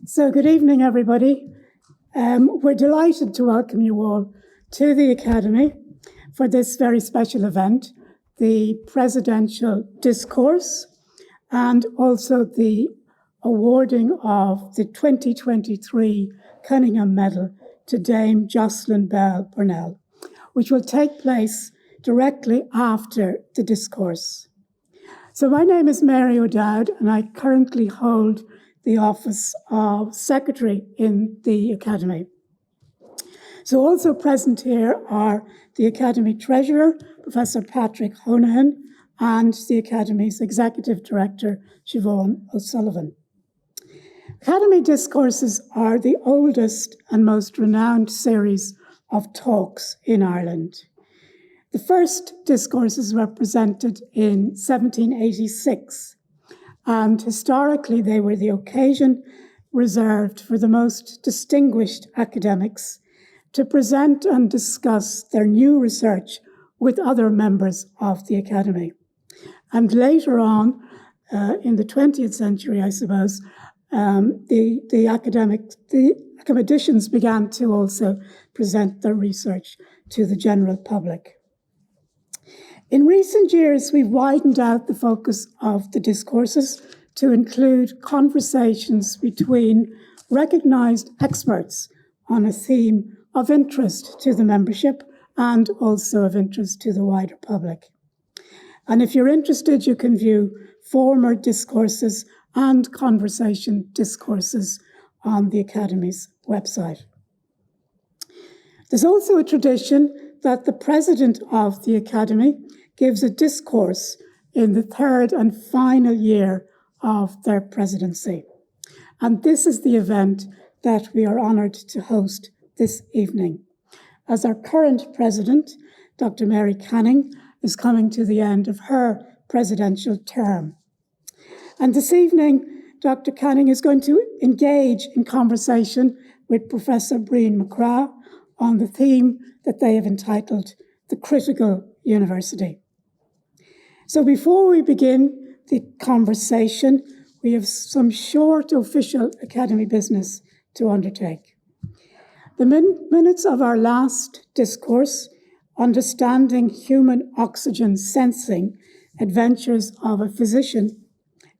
So good evening, everybody. We're delighted to welcome you all to the Academy for this very special event, the Presidential Discourse, and also the awarding of the 2023 Cunningham Medal to Dame Jocelyn Bell Burnell, which will take place directly after the discourse. So my name is Mary O'Dowd, and I currently hold the office of Secretary in the Academy. So also present here are the Academy Treasurer, Professor Patrick Honohan, and the Academy's Executive Director, Siobhan O'Sullivan. Academy Discourses are the oldest and most renowned series of talks in Ireland. The first discourses were presented in 1786, and historically they were the occasion reserved for the most distinguished academics to present and discuss their new research with other members of the Academy. And later on, in the 20th century, I suppose, the academicians began to also present their research to the general public. In recent years, we've widened out the focus of the discourses to include conversations between recognised experts on a theme of interest to the membership and also of interest to the wider public. And if you're interested, you can view former discourses and conversation discourses on the Academy's website. There's also a tradition that the president of the Academy gives a discourse in the third and final year of their presidency. And this is the event that we are honoured to host this evening, as our current president, Dr. Mary Canning, is coming to the end of her presidential term. And this evening, Dr. Canning is going to engage in conversation with Professor Brian McCrath on the theme that they have entitled The Critical University. So before we begin the conversation, we have some short official Academy business to undertake. The minutes of our last discourse, Understanding Human Oxygen Sensing, Adventures of a Physician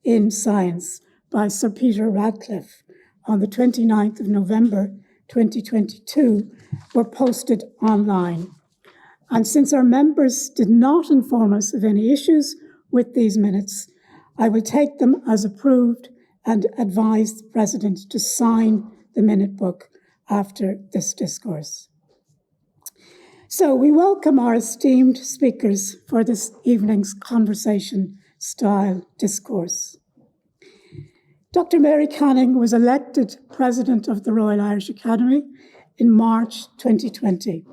in Science by Sir Peter Radcliffe on the 29th of November 2022 were posted online. And since our members did not inform us of any issues with these minutes, I will take them as approved and advise the President to sign the minute book after this discourse. So we welcome our esteemed speakers for this evening's conversation-style discourse. Dr. Mary Canning was elected President of the Royal Irish Academy in March 2020,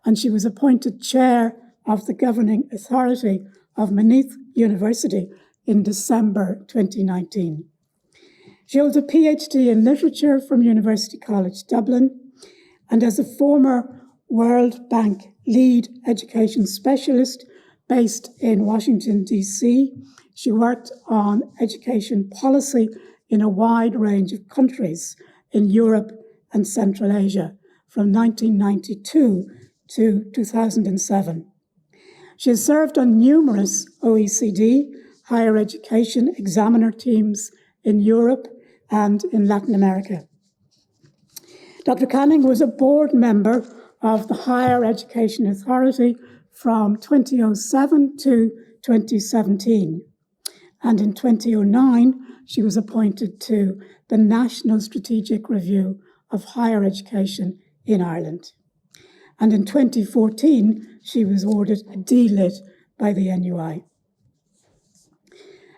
and she was appointed Chair of the Governing Authority of Maynooth University in December 2019. She holds a PhD in Literature from University College Dublin, and as a former World Bank lead education specialist based in Washington, D.C., she worked on education policy in a wide range of countries in Europe and Central Asia from 1992 to 2007. She has served on numerous OECD higher education examiner teams in Europe and in Latin America. Dr. Canning was a board member of the Higher Education Authority from 2007 to 2017. And in 2009, she was appointed to the National Strategic Review of Higher Education in Ireland. And in 2014, she was awarded a D.Litt by the NUI.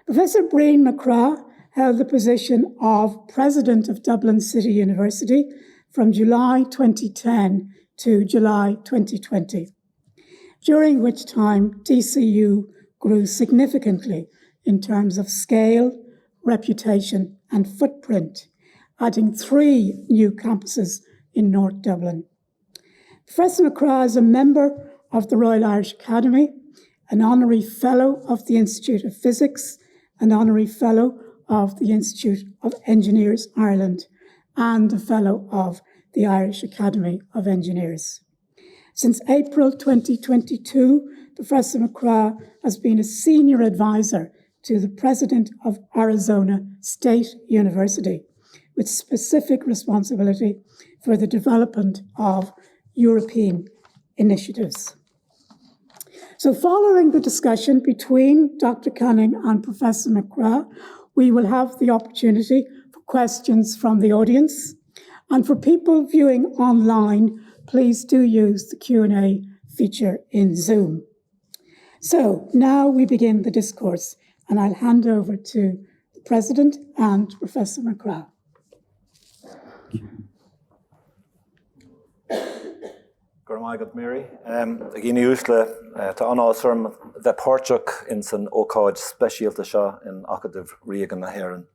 Professor Brian McCrath held the position of President of Dublin City University from July 2010 to July 2020, during which time DCU grew significantly in terms of scale, reputation, and footprint, adding 3 new campuses in North Dublin. Professor McCrath is a member of the Royal Irish Academy, an honorary fellow of the Institute of Physics, an honorary fellow of the Institute of Engineers Ireland, and a Fellow of the Irish Academy of Engineers. Since April 2022, Professor McGrath has been a senior advisor to the President of Arizona State University, with specific responsibility for the development of European initiatives. So following the discussion between Dr. Canning and Professor McGrath, we will have the opportunity for questions from the audience. And for people viewing online, please do use the Q&A feature in Zoom. So now we begin the discourse, and I'll hand over to the President and Professor McGrath. Gormaigad Mary. Agin úsle tá anásarm the Portuc in san ócáid speisialta seo in Acadh Riagan na Héireann.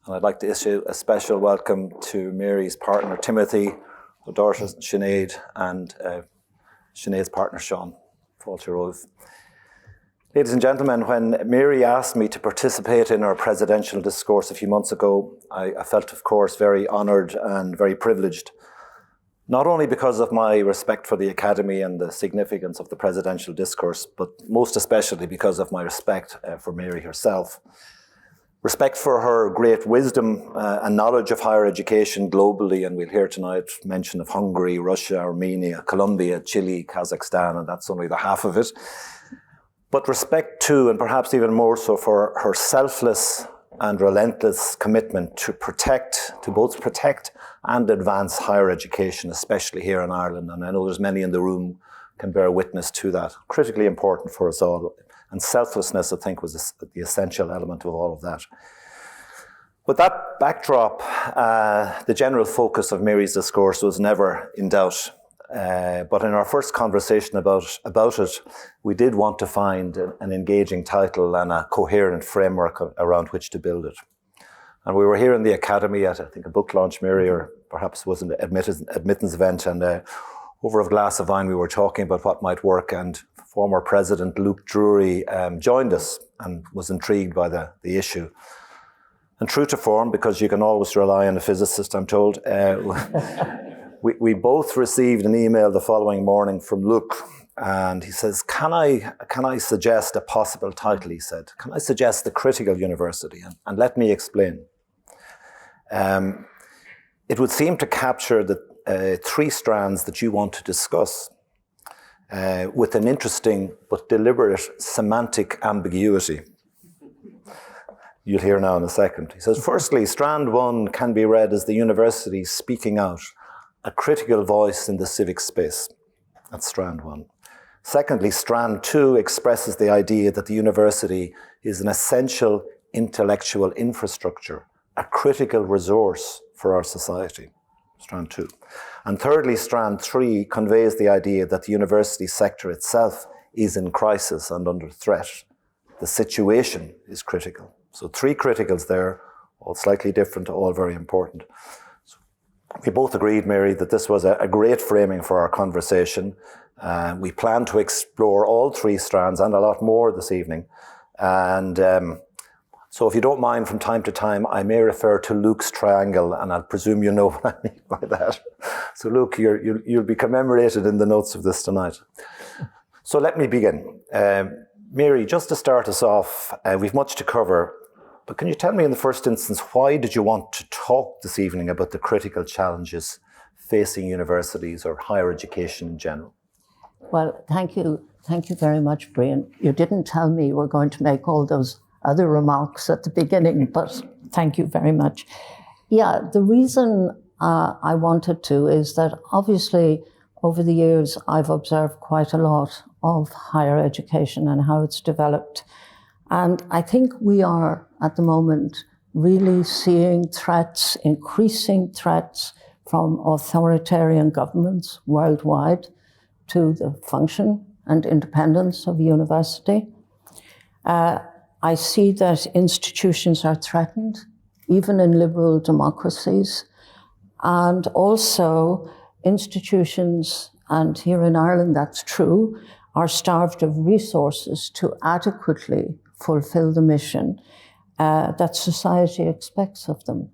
And I'd like to issue a special welcome to Mary's partner Timothy, her daughter Sinead, and Sinead's partner Sean, Falterove. Ladies and gentlemen, when Mary asked me to participate in our presidential discourse a few months ago, I felt, of course, very honoured and very privileged. Not only because of my respect for the Academy and the significance of the presidential discourse, but most especially because of my respect for Mary herself. Respect for her great wisdom and knowledge of higher education globally, and we'll hear tonight mention of Hungary, Russia, Armenia, Colombia, Chile, Kazakhstan, and that's only the half of it. But respect too, and perhaps even more so, for her selfless and relentless commitment to both protect and advance higher education, especially here in Ireland. And I know there's many in the room can bear witness to that. Critically important for us all. And selflessness, I think, was the essential element of all of that. With that backdrop, the general focus of Mary's discourse was never in doubt. But in our first conversation about it, we did want to find an engaging title and a coherent framework around which to build it. And we were here in the Academy at, I think, a book launch, Mary, or perhaps it was an admittance event, and over a glass of wine we were talking about what might work, and former President Luke Drury joined us and was intrigued by the issue. And true to form, because you can always rely on a physicist, I'm told, we both received an email the following morning from Luke, and he says, can I suggest a possible title, he said. Can I suggest the critical university? And let me explain. It would seem to capture the three strands that you want to discuss with an interesting but deliberate semantic ambiguity. You'll hear now in a second. He says, firstly, strand one can be read as the university speaking out, a critical voice in the civic space. That's strand one. Secondly, strand two expresses the idea that the university is an essential intellectual infrastructure, a critical resource for our society. Strand two. And thirdly, strand three conveys the idea that the university sector itself is in crisis and under threat. The situation is critical. So three criticals there, all slightly different, all very important. So we both agreed, Mary, that this was a great framing for our conversation. We plan to explore all three strands and a lot more this evening. And so if you don't mind, from time to time, I may refer to Luke's triangle, and I presume you know what I mean by that. So Luke, you'll be commemorated in the notes of this tonight. So let me begin. Mary, just to start us off, we've much to cover, but can you tell me in the first instance, why did you want to talk this evening about the critical challenges facing universities or higher education in general? Well, thank you. Thank you very much, Brian. You didn't tell me you were going to make all those other remarks at the beginning, but thank you very much. Yeah, the reason I wanted to is that obviously over the years I've observed quite a lot of higher education and how it's developed. And I think we are at the moment really seeing threats, increasing threats from authoritarian governments worldwide to the function and independence of university. I see that institutions are threatened, even in liberal democracies. And also institutions, and here in Ireland that's true, are starved of resources to adequately fulfill the mission that society expects of them,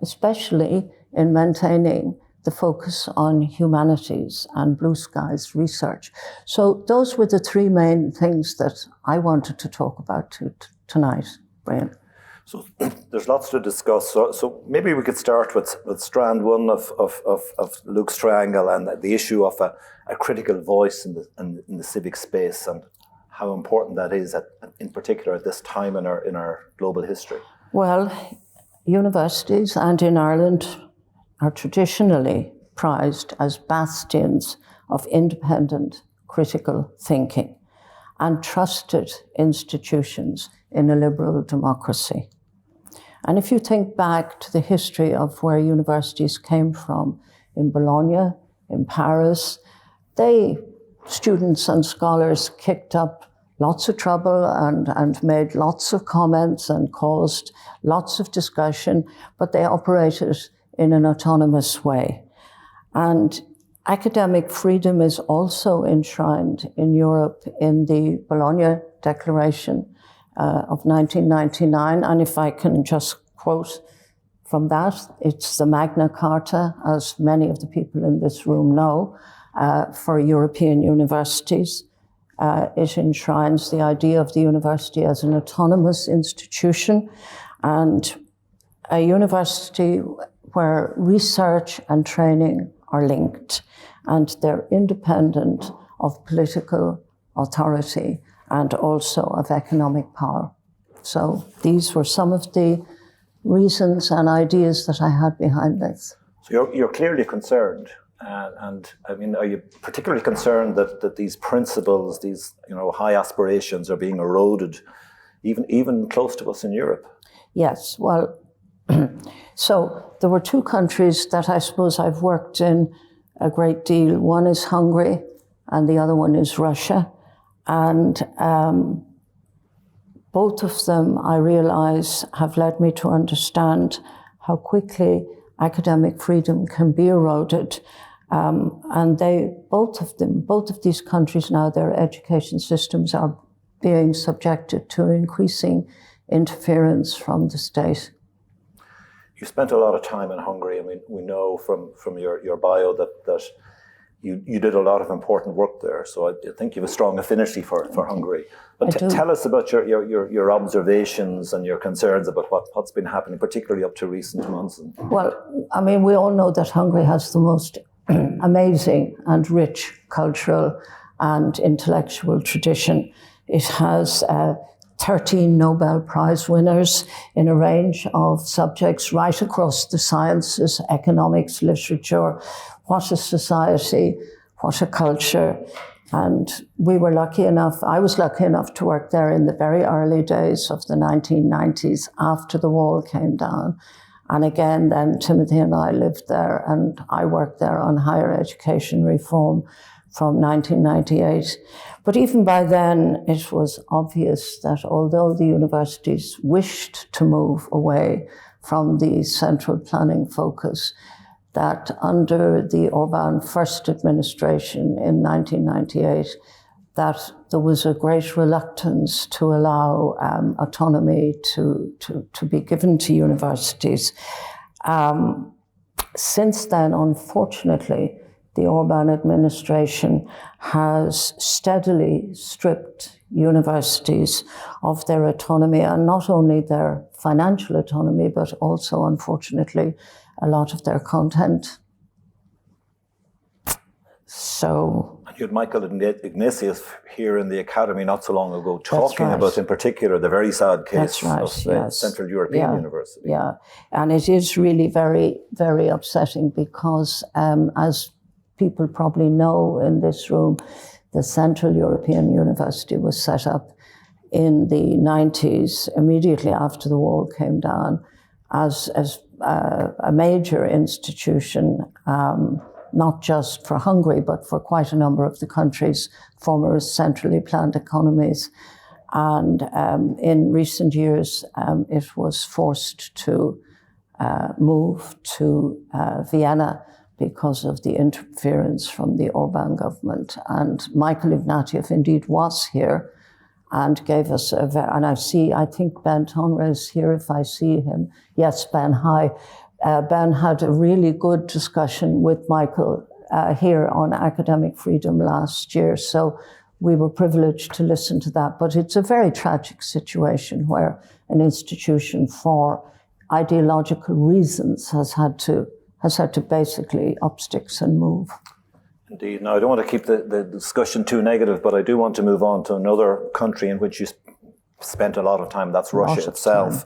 especially in maintaining the focus on humanities and blue skies research. So those were the three main things that I wanted to talk about tonight, Brian. So there's lots to discuss. So maybe we could start with strand one of Luke's triangle and the issue of a critical voice in the civic space and how important that is, in particular at this time in our global history. Well, universities and in Ireland are traditionally prized as bastions of independent critical thinking and trusted institutions in a liberal democracy. And if you think back to the history of where universities came from, in Bologna, in Paris, students and scholars kicked up lots of trouble and made lots of comments and caused lots of discussion, but they operated in an autonomous way. And academic freedom is also enshrined in Europe in the Bologna Declaration of 1999. And if I can just quote from that, it's the Magna Carta, as many of the people in this room know, for European universities. It enshrines the idea of the university as an autonomous institution and a university where research and training are linked and they're independent of political authority and also of economic power. So these were some of the reasons and ideas that I had behind this. So you're clearly concerned. And I mean, are you particularly concerned that these principles, these high aspirations, are being eroded, even close to us in Europe? Yes. Well, so there were two countries that I suppose I've worked in a great deal. One is Hungary, and the other one is Russia, and both of them, I realise, have led me to understand how quickly academic freedom can be eroded. And both of these countries now, their education systems are being subjected to increasing interference from the state. You spent a lot of time in Hungary. I mean, we know from your bio that you did a lot of important work there. So I think you have a strong affinity for Hungary. But tell us about your observations and your concerns about what's been happening, particularly up to recent months. Well, I mean, we all know that Hungary has the most amazing and rich cultural and intellectual tradition. It has 13 Nobel Prize winners in a range of subjects right across the sciences, economics, literature, what a society, what a culture. And I was lucky enough to work there in the very early days of the 1990s after the wall came down. And again, then Timothy and I lived there, and I worked there on higher education reform from 1998. But even by then, it was obvious that although the universities wished to move away from the central planning focus, that under the Orbán first administration in 1998, that there was a great reluctance to allow autonomy to be given to universities. Since then, unfortunately, the Orbán administration has steadily stripped universities of their autonomy, and not only their financial autonomy, but also, unfortunately, a lot of their content. So... You had Michael Ignatius here in the Academy not so long ago talking about, in particular, the very sad case of Central European University. Yeah, and it is really very, very upsetting because, as people probably know in this room, the Central European University was set up in the 90s, immediately after the wall came down, as a major institution, not just for Hungary, but for quite a number of the countries, former centrally planned economies. And in recent years, it was forced to move to Vienna because of the interference from the Orbán government. And Michael Ignatieff indeed was here and gave us I think Ben Tonra is here if I see him. Yes, Ben, hi. Ben had a really good discussion with Michael here on academic freedom last year, so we were privileged to listen to that. But it's a very tragic situation where an institution for ideological reasons has had to basically up sticks and move. Indeed. Now, I don't want to keep the discussion too negative, but I do want to move on to another country in which you spent a lot of time. That's Russia itself.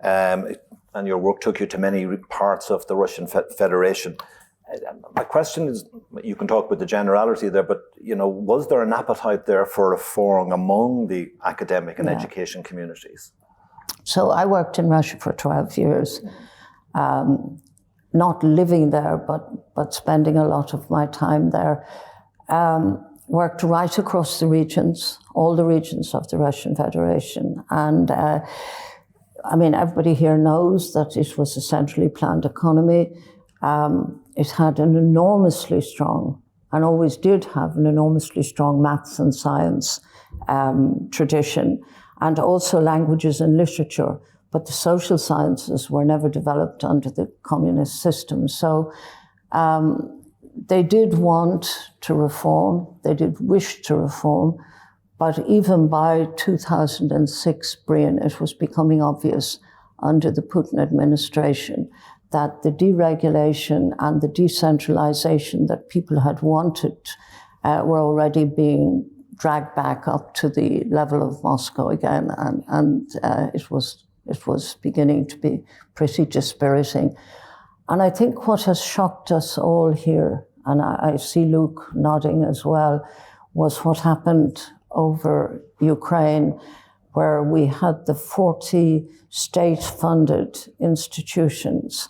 And your work took you to many parts of the Russian Federation. My question is, you can talk with the generality there, but was there an appetite there for reform among the academic and education communities? So I worked in Russia for 12 years, not living there, but spending a lot of my time there. Worked right across the regions, all the regions of the Russian Federation. And everybody here knows that it was a centrally planned economy. It had an enormously strong, and always did have an enormously strong maths and science tradition, and also languages and literature. But the social sciences were never developed under the communist system. So they did want to reform, they did wish to reform, but even by 2006, Brian, it was becoming obvious under the Putin administration that the deregulation and the decentralization that people had wanted were already being dragged back up to the level of Moscow again, and it was beginning to be pretty dispiriting. And I think what has shocked us all here, and I see Luke nodding as well, was what happened over Ukraine, where we had the 40 state-funded institutions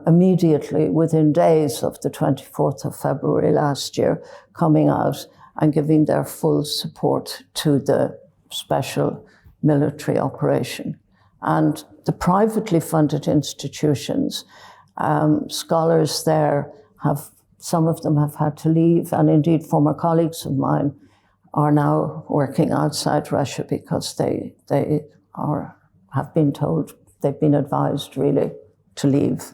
immediately within days of the 24th of February last year coming out and giving their full support to the special military operation. And the privately funded institutions, scholars there some of them have had to leave, and indeed former colleagues of mine are now working outside Russia because they have been told, they've been advised really to leave.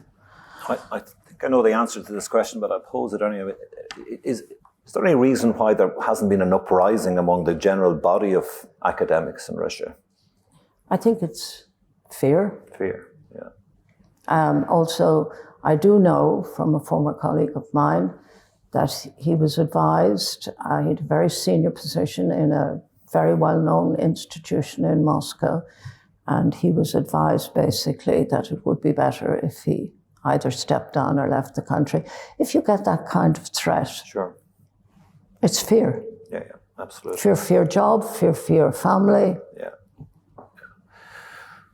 I think I know the answer to this question, but I'll pose it anyway. Is there any reason why there hasn't been an uprising among the general body of academics in Russia? I think it's fear. Fear, yeah. Also, I do know from a former colleague of mine that he was advised, he had a very senior position in a very well-known institution in Moscow, and he was advised basically that it would be better if he either stepped down or left the country. If you get that kind of threat, sure, it's fear. Yeah, absolutely. Fear for your job, fear for your family. Yeah.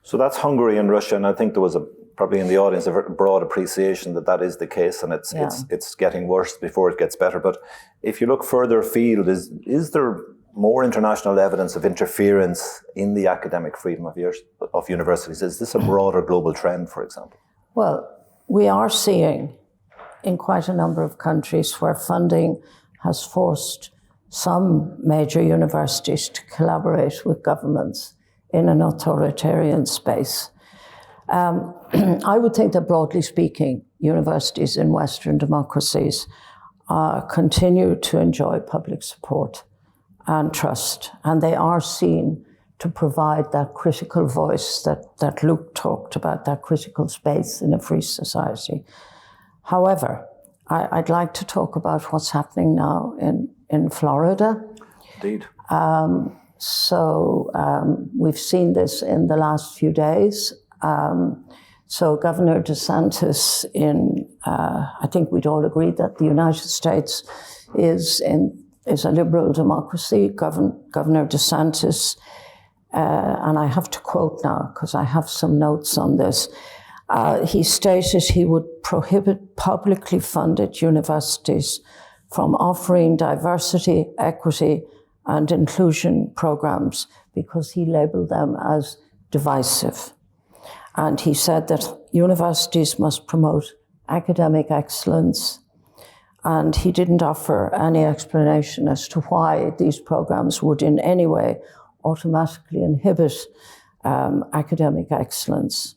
So that's Hungary and Russia, and I think there was probably in the audience a very broad appreciation that is the case, and it's getting worse before it gets better. But if you look further afield, is there more international evidence of interference in the academic freedom of universities? Is this a broader global trend, for example? Well, we are seeing in quite a number of countries where funding has forced some major universities to collaborate with governments in an authoritarian space. I would think that broadly speaking, universities in Western democracies continue to enjoy public support and trust, and they are seen to provide that critical voice that Luke talked about, that critical space in a free society. However, I'd like to talk about what's happening now in Florida. Indeed. We've seen this in the last few days. So Governor DeSantis I think we'd all agree that the United States is a liberal democracy. Governor DeSantis, and I have to quote now because I have some notes on this, he stated he would prohibit publicly funded universities from offering diversity, equity, and inclusion programs because he labeled them as divisive. And he said that universities must promote academic excellence, and he didn't offer any explanation as to why these programs would in any way automatically inhibit academic excellence.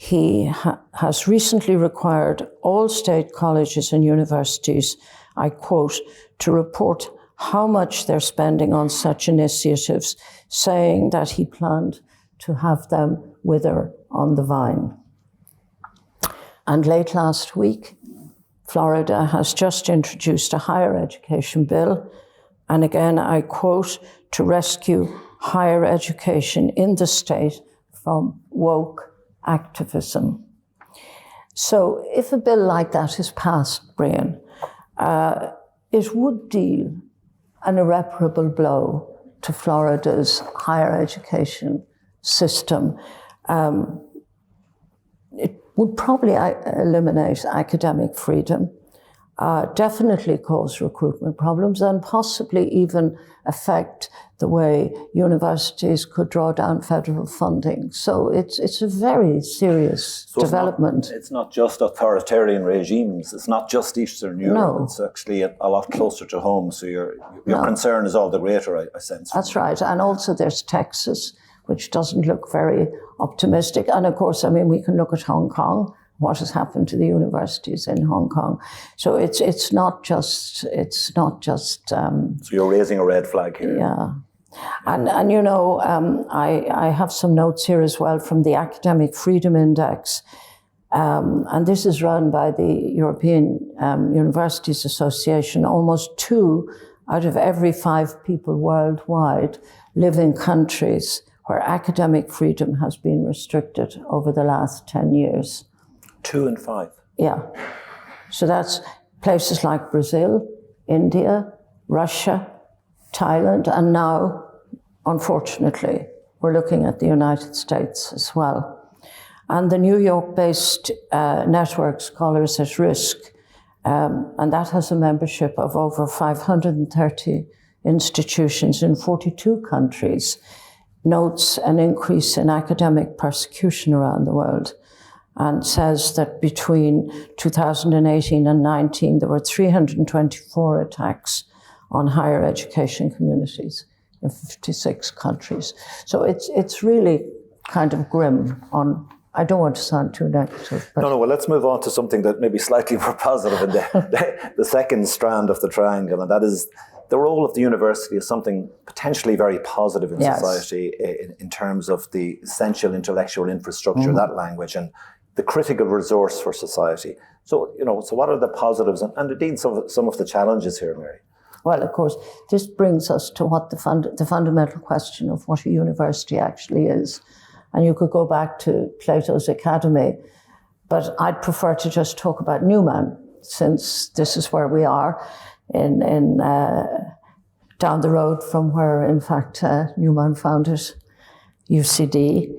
he has recently required all state colleges and universities, I quote, to report how much they're spending on such initiatives, saying that he planned to have them wither on the vine. And late last week, Florida has just introduced a higher education bill, and again, I quote, to rescue higher education in the state from woke activism. So if a bill like that is passed, Brian, it would deal an irreparable blow to Florida's higher education system. It would probably eliminate academic freedom, definitely cause recruitment problems, and possibly even affect the way universities could draw down federal funding. So it's a very serious development. It's not just authoritarian regimes. It's not just Eastern Europe. No. It's actually a lot closer to home. So your concern is all the greater, I sense. That's right. And also there's Texas, which doesn't look very optimistic. And of course, I mean, we can look at Hong Kong, what has happened to the universities in Hong Kong. So it's not just. So you're raising a red flag here. Yeah. And you know, I have some notes here as well from the Academic Freedom Index. And this is run by the European Universities Association. Almost 2 out of every 5 people worldwide live in countries where academic freedom has been restricted over the last 10 years. 2 in 5. Yeah. So that's places like Brazil, India, Russia, Thailand, and now, unfortunately, we're looking at the United States as well. And the New York-based network Scholars at Risk, and that has a membership of over 530 institutions in 42 countries, notes an increase in academic persecution around the world, and says that between 2018 and 19, there were 324 attacks on higher education communities in 56 countries. So it's really kind of grim on, I don't want to sound too negative. But No, well, let's move on to something that may be slightly more positive in the second strand of the triangle, and that is the role of the university is something potentially very positive in society in terms of the essential intellectual infrastructure, that language, and the critical resource for society. So, so what are the positives and indeed some of the challenges here, Mary? Well, of course, this brings us to what the fundamental question of what a university actually is. And you could go back to Plato's Academy, but I'd prefer to just talk about Newman, since this is where we are, in down the road from where, in fact, Newman founded UCD.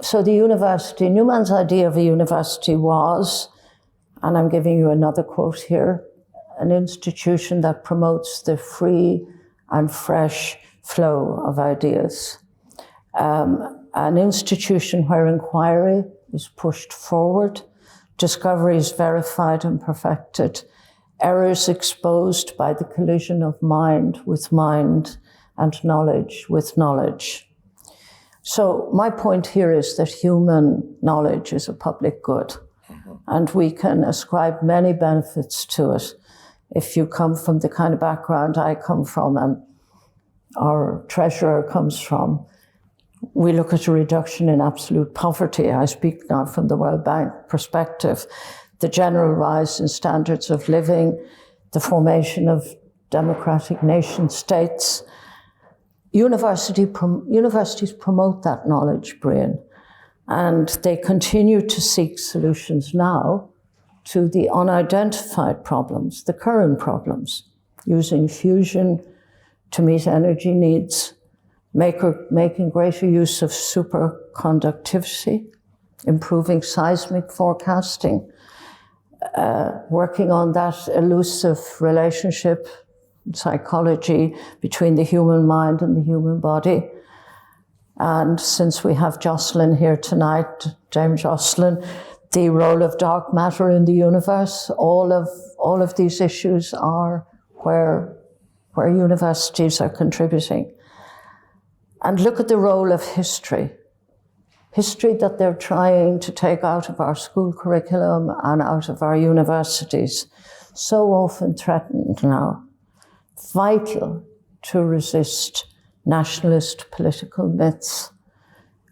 So the university, Newman's idea of a university was, and I'm giving you another quote here, an institution that promotes the free and fresh flow of ideas. An institution where inquiry is pushed forward, discovery is verified and perfected, errors exposed by the collision of mind with mind and knowledge with knowledge. So my point here is that human knowledge is a public good, and we can ascribe many benefits to it. If you come from the kind of background I come from and our treasurer comes from, we look at a reduction in absolute poverty. I speak now from the World Bank perspective. The general rise in standards of living, the formation of democratic nation states. Universities promote that knowledge, Brian, and they continue to seek solutions now to the unidentified problems, the current problems, using fusion to meet energy needs, making greater use of superconductivity, improving seismic forecasting, working on that elusive relationship in psychology between the human mind and the human body. And since we have Jocelyn here tonight, James Jocelyn, the role of dark matter in the universe, all of these issues are where universities are contributing. And look at the role of history. history that they're trying to take out of our school curriculum and out of our universities, so often threatened now, vital to resist nationalist political myths,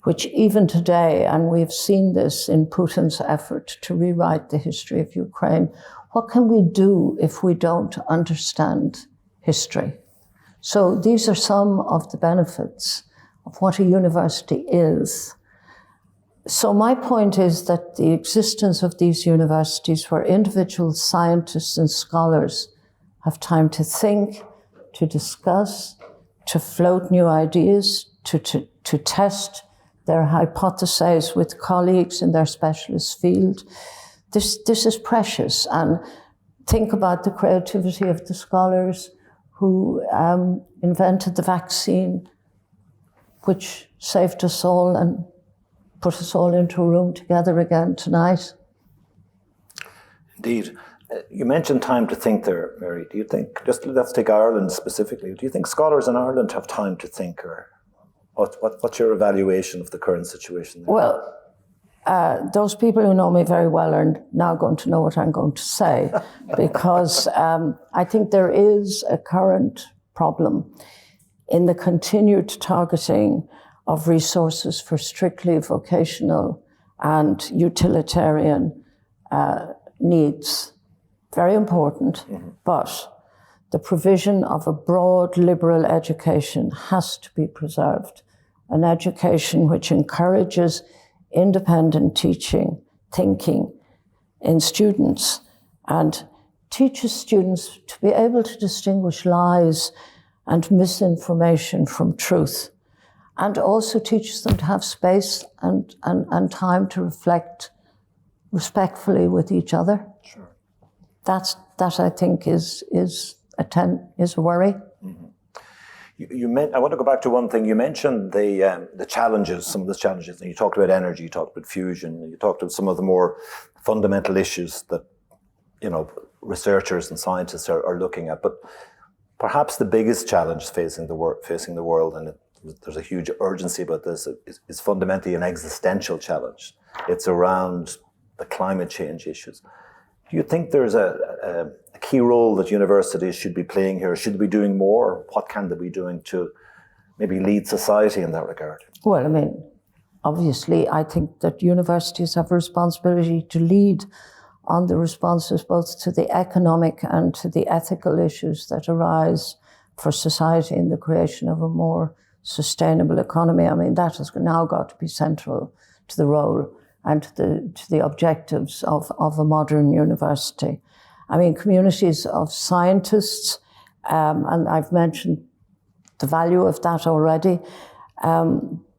which even today, and we've seen this in Putin's effort to rewrite the history of Ukraine, what can we do if we don't understand history? So these are some of the benefits of what a university is. So my point is that the existence of these universities where individual scientists and scholars have time to think, to discuss, to float new ideas, to test their hypotheses with colleagues in their specialist field. This is precious. And think about the creativity of the scholars who invented the vaccine, which saved us all and put us all into a room together again tonight. Indeed. You mentioned time to think there, Mary. Do you think, just let's take Ireland specifically, do you think scholars in Ireland have time to think, or what's your evaluation of the current situation there? Well, those people who know me very well are now going to know what I'm going to say, because I think there is a current problem in the continued targeting of resources for strictly vocational and utilitarian needs. Very important, but the provision of a broad liberal education has to be preserved. An education which encourages independent teaching, thinking in students, and teaches students to be able to distinguish lies and misinformation from truth, and also teaches them to have space and time to reflect respectfully with each other. Sure. That I think is a worry. Mm-hmm. I want to go back to one thing. You mentioned the challenges, some of the challenges, and you talked about energy, you talked about fusion, you talked about some of the more fundamental issues that, researchers and scientists are looking at. But perhaps the biggest challenge facing the world, and there's a huge urgency about this, is fundamentally an existential challenge. It's around the climate change issues. Do you think there's a key role that universities should be playing here? Should they be doing more? What can they be doing to maybe lead society in that regard? Well, obviously, I think that universities have a responsibility to lead on the responses both to the economic and to the ethical issues that arise for society in the creation of a more sustainable economy. That has now got to be central to the role and to the objectives of a modern university. Communities of scientists, and I've mentioned the value of that already,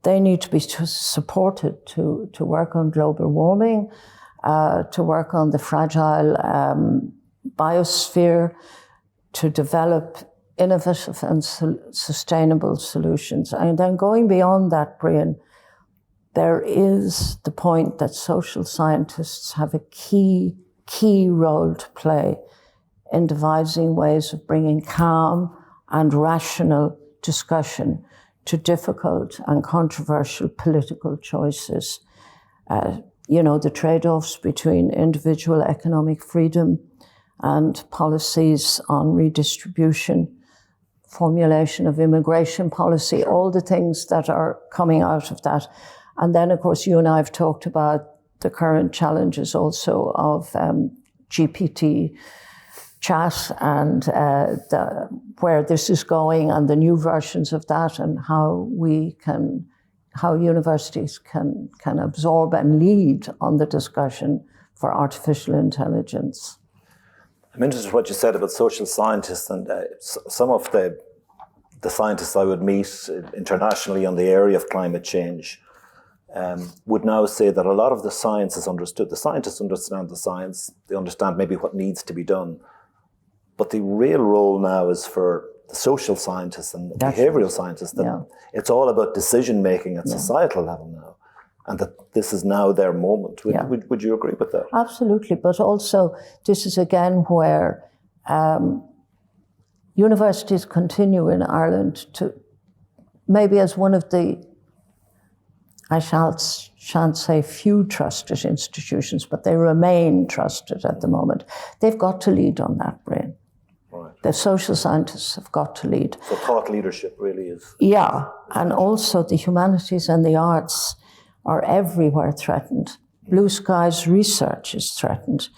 they need to be supported to work on global warming, to work on the fragile biosphere, to develop innovative and sustainable solutions. And then going beyond that, Brian, there is the point that social scientists have a key role to play in devising ways of bringing calm and rational discussion to difficult and controversial political choices. The trade-offs between individual economic freedom and policies on redistribution, formulation of immigration policy, all the things that are coming out of that. And then, of course, you and I have talked about the current challenges also of GPT chat and where this is going and the new versions of that, and how universities can absorb and lead on the discussion for artificial intelligence. I'm interested in what you said about social scientists, and some of the scientists I would meet internationally on the area of climate change would now say that a lot of the science is understood. The scientists understand the science, they understand maybe what needs to be done. But the real role now is for the social scientists and the behavioral scientists. It's all about decision making at societal level now, and that this is now their moment. Would you agree with that? Absolutely, but also this is again where universities continue in Ireland to maybe as one of the I shan't say few trusted institutions, but they remain trusted at the moment. They've got to lead on that, Brian. Right. The social scientists have got to lead. So thought leadership really is... Yeah, and also the humanities and the arts are everywhere threatened. Blue Skies research is threatened.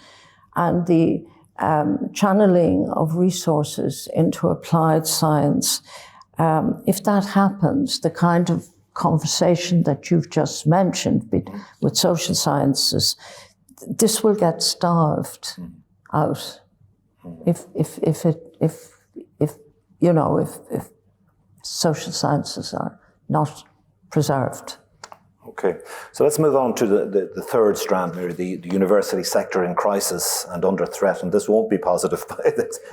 And the channeling of resources into applied science, if that happens, the kind of conversation that you've just mentioned with social sciences, this will get starved out if social sciences are not preserved. Okay, so let's move on to the third strand, Mary, the university sector in crisis and under threat. And this won't be positive by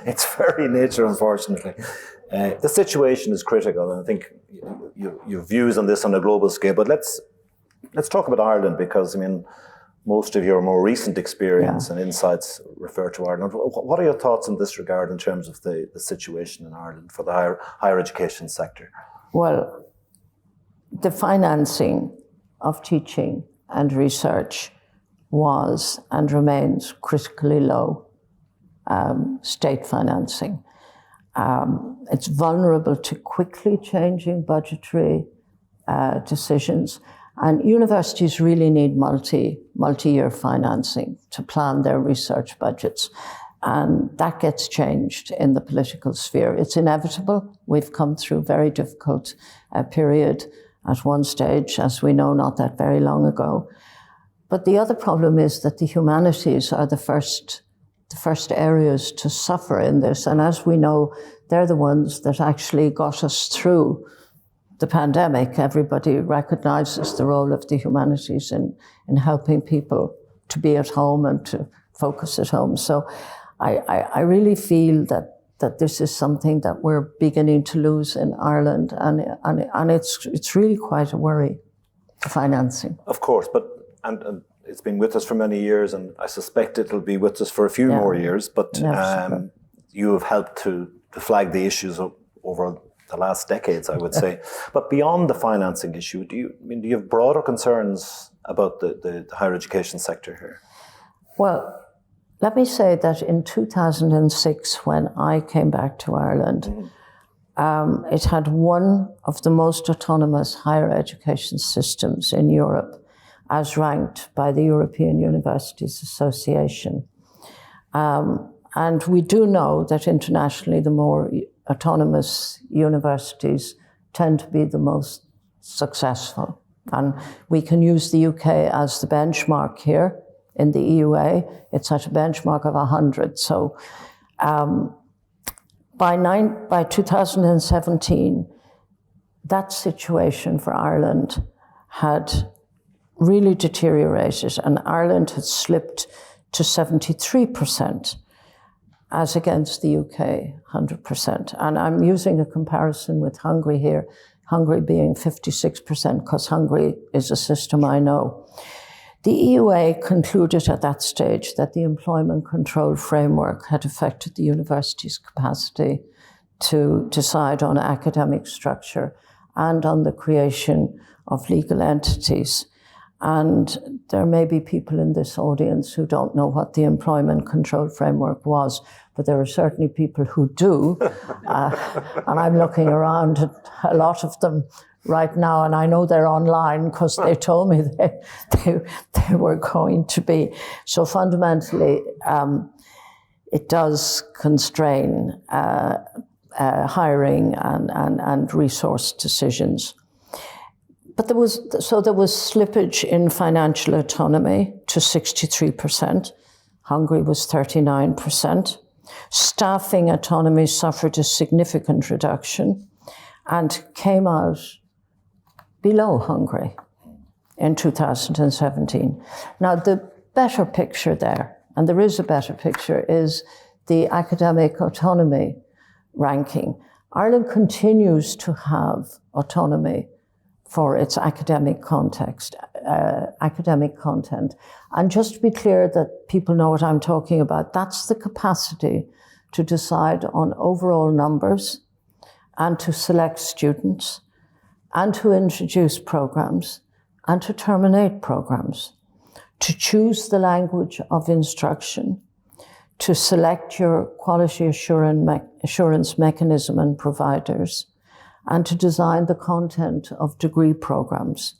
its very nature, unfortunately. The situation is critical, and I think your views on this on a global scale. But let's talk about Ireland, because I mean, most of your more recent experience and insights refer to Ireland. What are your thoughts in this regard in terms of the situation in Ireland for the higher education sector? Well, the financing of teaching and research was and remains critically low, state financing. It's vulnerable to quickly changing budgetary decisions, and universities really need multi-year financing to plan their research budgets. And that gets changed in the political sphere. It's inevitable. We've come through a very difficult period at one stage, as we know, not that very long ago. But the other problem is that the humanities are the first areas to suffer in this. And as we know, they're the ones that actually got us through the pandemic. Everybody recognizes the role of the humanities in helping people to be at home and to focus at home. So I really feel that this is something that we're beginning to lose in Ireland, and it's really quite a worry, the financing. Of course, but and it's been with us for many years, and I suspect it'll be with us for a few more years. But you have helped to flag the issues over the last decades, I would say. But beyond the financing issue, do you have broader concerns about the higher education sector here? Well, let me say that in 2006, when I came back to Ireland, it had one of the most autonomous higher education systems in Europe, as ranked by the European Universities Association. And we do know that internationally, the more autonomous universities tend to be the most successful. And we can use the UK as the benchmark here. In the EUA, it's at a benchmark of 100. So by 2017, that situation for Ireland had really deteriorated, and Ireland had slipped to 73%, as against the UK, 100%. And I'm using a comparison with Hungary here, Hungary being 56%, because Hungary is a system I know. The EUA concluded at that stage that the employment control framework had affected the university's capacity to decide on academic structure and on the creation of legal entities. And there may be people in this audience who don't know what the employment control framework was, but there are certainly people who do. And I'm looking around at a lot of them right now, and I know they're online because they told me they were going to be. So fundamentally, it does constrain hiring and resource decisions. But there was slippage in financial autonomy to 63%. Hungary was 39%. Staffing autonomy suffered a significant reduction and came out below Hungary in 2017. Now, the better picture there, and there is a better picture, is the academic autonomy ranking. Ireland continues to have autonomy for its academic context, academic content. And just to be clear that people know what I'm talking about, that's the capacity to decide on overall numbers and to select students and to introduce programs and to terminate programs, to choose the language of instruction, to select your quality assurance mechanism and providers, and to design the content of degree programs.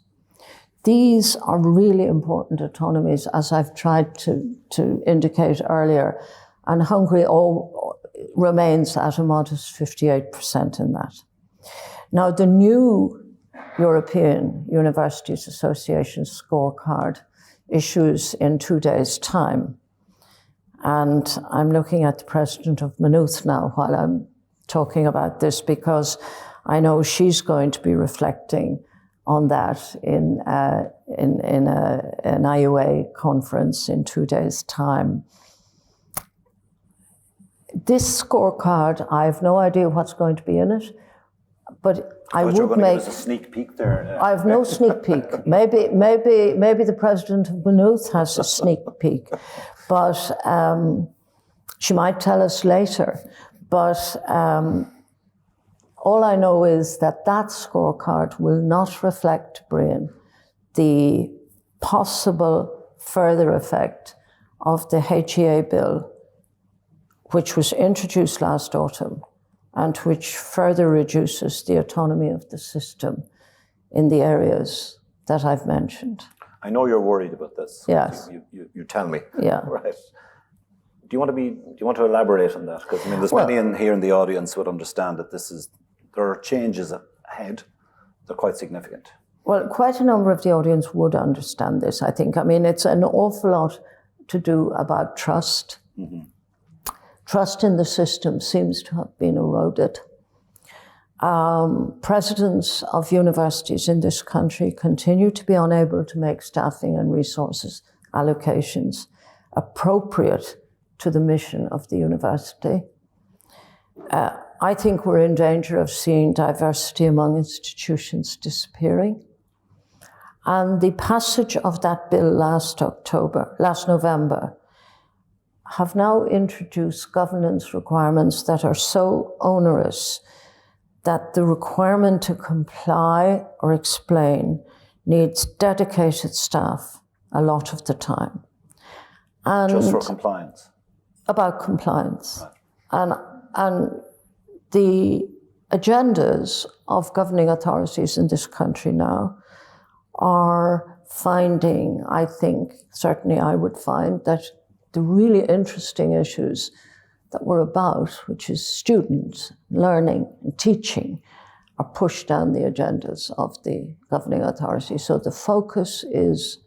These are really important autonomies, as I've tried to indicate earlier, and Hungary remains at a modest 58% in that. Now, the new European Universities Association scorecard issues in 2 days' time. And I'm looking at the president of Maynooth now while I'm talking about this, because I know she's going to be reflecting on that in an IUA conference in 2 days' time. This scorecard, I have no idea what's going to be in it, but I would make. Give us a sneak peek there. I have no sneak peek. Maybe the president of Maynooth has a sneak peek, but she might tell us later. But all I know is that scorecard will not reflect, Brian, the possible further effect of the HEA bill, which was introduced last autumn, and which further reduces the autonomy of the system in the areas that I've mentioned. I know you're worried about this. Yes. You tell me. Yeah. Right. Do you want to elaborate on that? Because I mean, there's many in here in the audience would understand that there are changes ahead. They're quite significant. Well, quite a number of the audience would understand this, I think. I mean, it's an awful lot to do about trust. Mm-hmm. Trust in the system seems to have been eroded. Presidents of universities in this country continue to be unable to make staffing and resources allocations appropriate to the mission of the university. I think we're in danger of seeing diversity among institutions disappearing. And the passage of that bill last November, have now introduced governance requirements that are so onerous that the requirement to comply or explain needs dedicated staff a lot of the time. And just for compliance? About compliance. Right. And the agendas of governing authorities in this country now are finding, I think, certainly I would find, that the really interesting issues that we're about, which is students, learning and teaching, are pushed down the agendas of the governing authority. So the focus is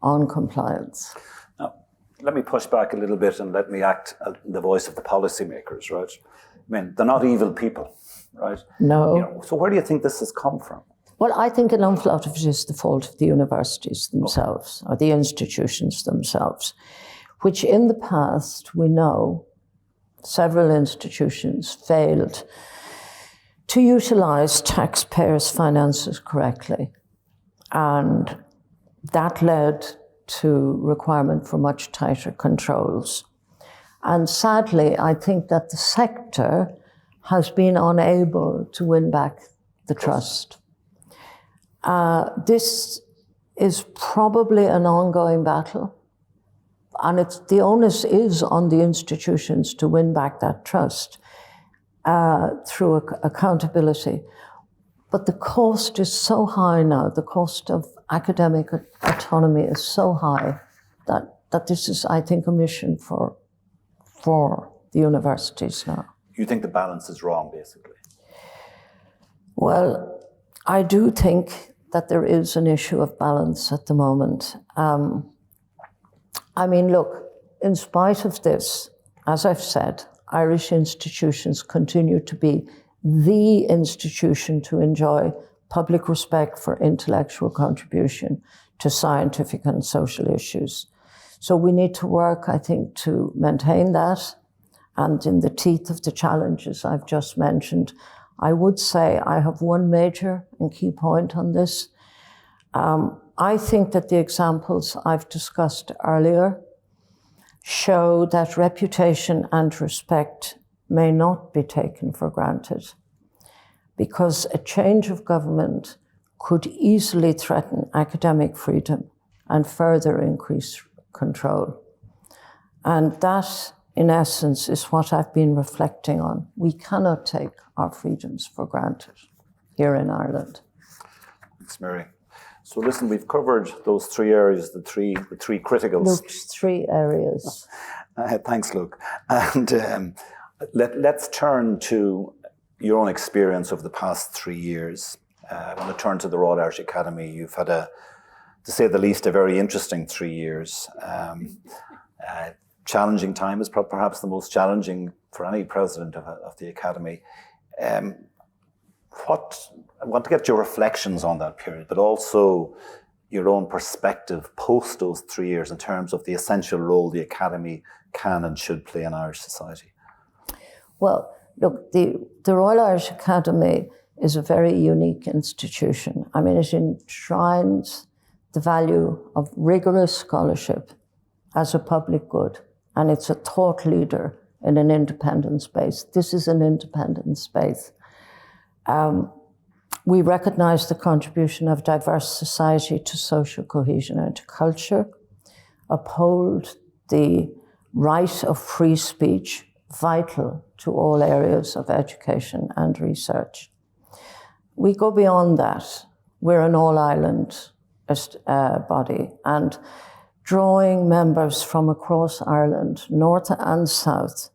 on compliance. Now, let me push back a little bit and let me act the voice of the policymakers, right? I mean, they're not evil people, right? No. So where do you think this has come from? Well, I think an awful lot of it is the fault of the universities themselves, or the institutions themselves, which in the past, we know, several institutions failed to utilize taxpayers' finances correctly. And that led to requirement for much tighter controls. And sadly, I think that the sector has been unable to win back the trust. This is probably an ongoing battle. And the onus is on the institutions to win back that trust through accountability. But the cost is so high now, the cost of academic autonomy is so high that this is, I think, a mission for the universities now. You think the balance is wrong, basically? Well, I do think that there is an issue of balance at the moment. I mean, look, in spite of this, as I've said, Irish institutions continue to be the institution to enjoy public respect for intellectual contribution to scientific and social issues. So we need to work, I think, to maintain that. And in the teeth of the challenges I've just mentioned, I would say I have one major and key point on this. I think that the examples I've discussed earlier show that reputation and respect may not be taken for granted, because a change of government could easily threaten academic freedom and further increase control. And that, in essence, is what I've been reflecting on. We cannot take our freedoms for granted here in Ireland. Thanks, Mary. So listen, we've covered those three areas, the three criticals. Luke's 3 areas. Thanks, Luke. And let's turn to your own experience of the past 3 years. I want to turn to the Royal Irish Academy. You've had, to say the least, a very interesting 3 years. Challenging time is perhaps the most challenging for any president of the Academy. I want to get your reflections on that period, but also your own perspective post those 3 years in terms of the essential role the Academy can and should play in Irish society. Well, look, the Royal Irish Academy is a very unique institution. I mean, it enshrines the value of rigorous scholarship as a public good, and it's a thought leader in an independent space. This is an independent space. We recognize the contribution of diverse society to social cohesion and to culture, uphold the right of free speech, vital to all areas of education and research. We go beyond that. We're an all-Ireland body, and drawing members from across Ireland, north and south,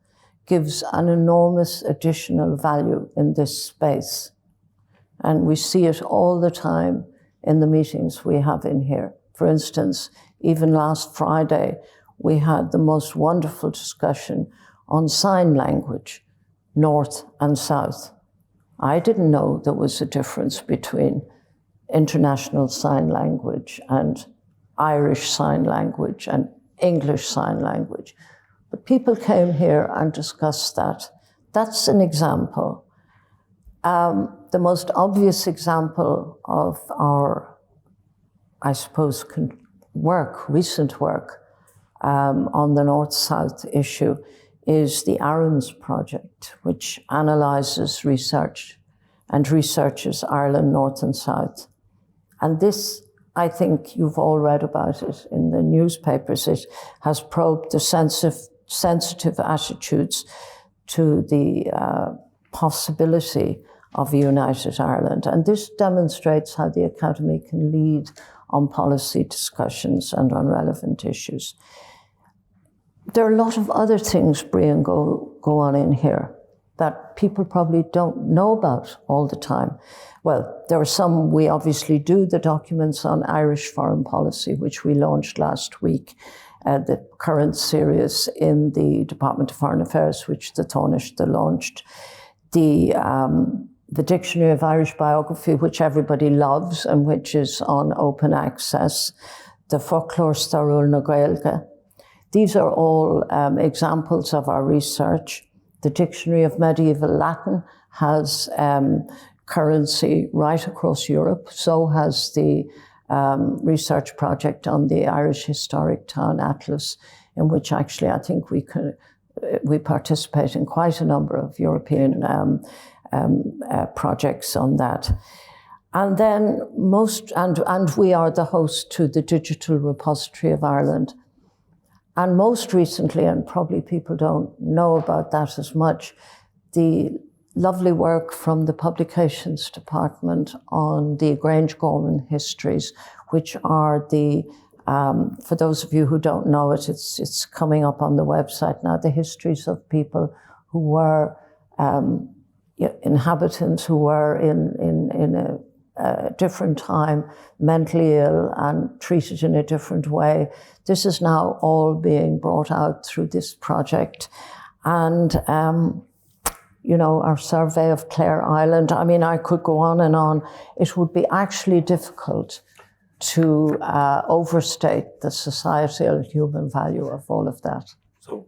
gives an enormous additional value in this space. And we see it all the time in the meetings we have in here. For instance, even last Friday, we had the most wonderful discussion on sign language, north and south. I didn't know there was a difference between international sign language and Irish sign language and English sign language. But people came here and discussed that. That's an example. The most obvious example of our, I suppose, recent work on the North-South issue is the ARANS project, which analyses research and researches Ireland North and South. And this, I think you've all read about it in the newspapers. It has probed the sensitive attitudes to the possibility of a united Ireland. And this demonstrates how the Academy can lead on policy discussions and on relevant issues. There are a lot of other things, Brian, go on in here that people probably don't know about all the time. Well, there are some, we obviously do, the documents on Irish foreign policy, which we launched last week, the current series in the Department of Foreign Affairs, which the Taoiseach launched, the Dictionary of Irish Biography, which everybody loves and which is on open access, the Folklore Starul na Gaeilge. These are all examples of our research. The Dictionary of Medieval Latin has currency right across Europe. So has the research project on the Irish Historic Town Atlas, in which actually I think we participate in quite a number of European projects on that. And then and we are the host to the Digital Repository of Ireland. And most recently, and probably people don't know about that as much, the lovely work from the Publications Department on the Grange Gorman histories, which are the, for those of you who don't know it, it's coming up on the website now, the histories of people who were inhabitants who were in a different time, mentally ill and treated in a different way. This is now all being brought out through this project. And, our survey of Clare Island, I mean, I could go on and on. It would be actually difficult to overstate the societal human value of all of that. So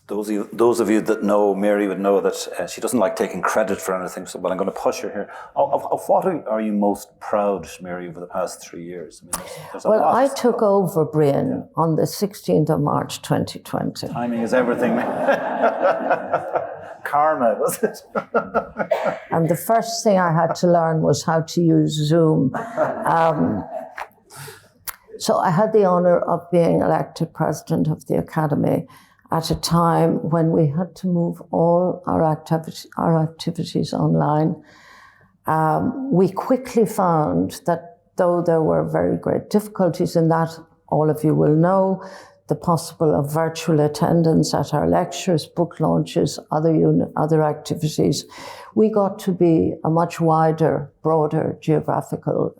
those of you that know Mary would know that she doesn't like taking credit for anything, so, but I'm going to push her here. Of what are you most proud, Mary, over the past 3 years? I mean, there's a lot. I took over, Brian, on the 16th of March, 2020. Timing is everything. karma, was it? And the first thing I had to learn was how to use Zoom. So I had the honour of being elected president of the Academy at a time when we had to move all our activities online. We quickly found that though there were very great difficulties in that, all of you will know, the possible of virtual attendance at our lectures, book launches, other activities, we got to be a much wider, broader geographical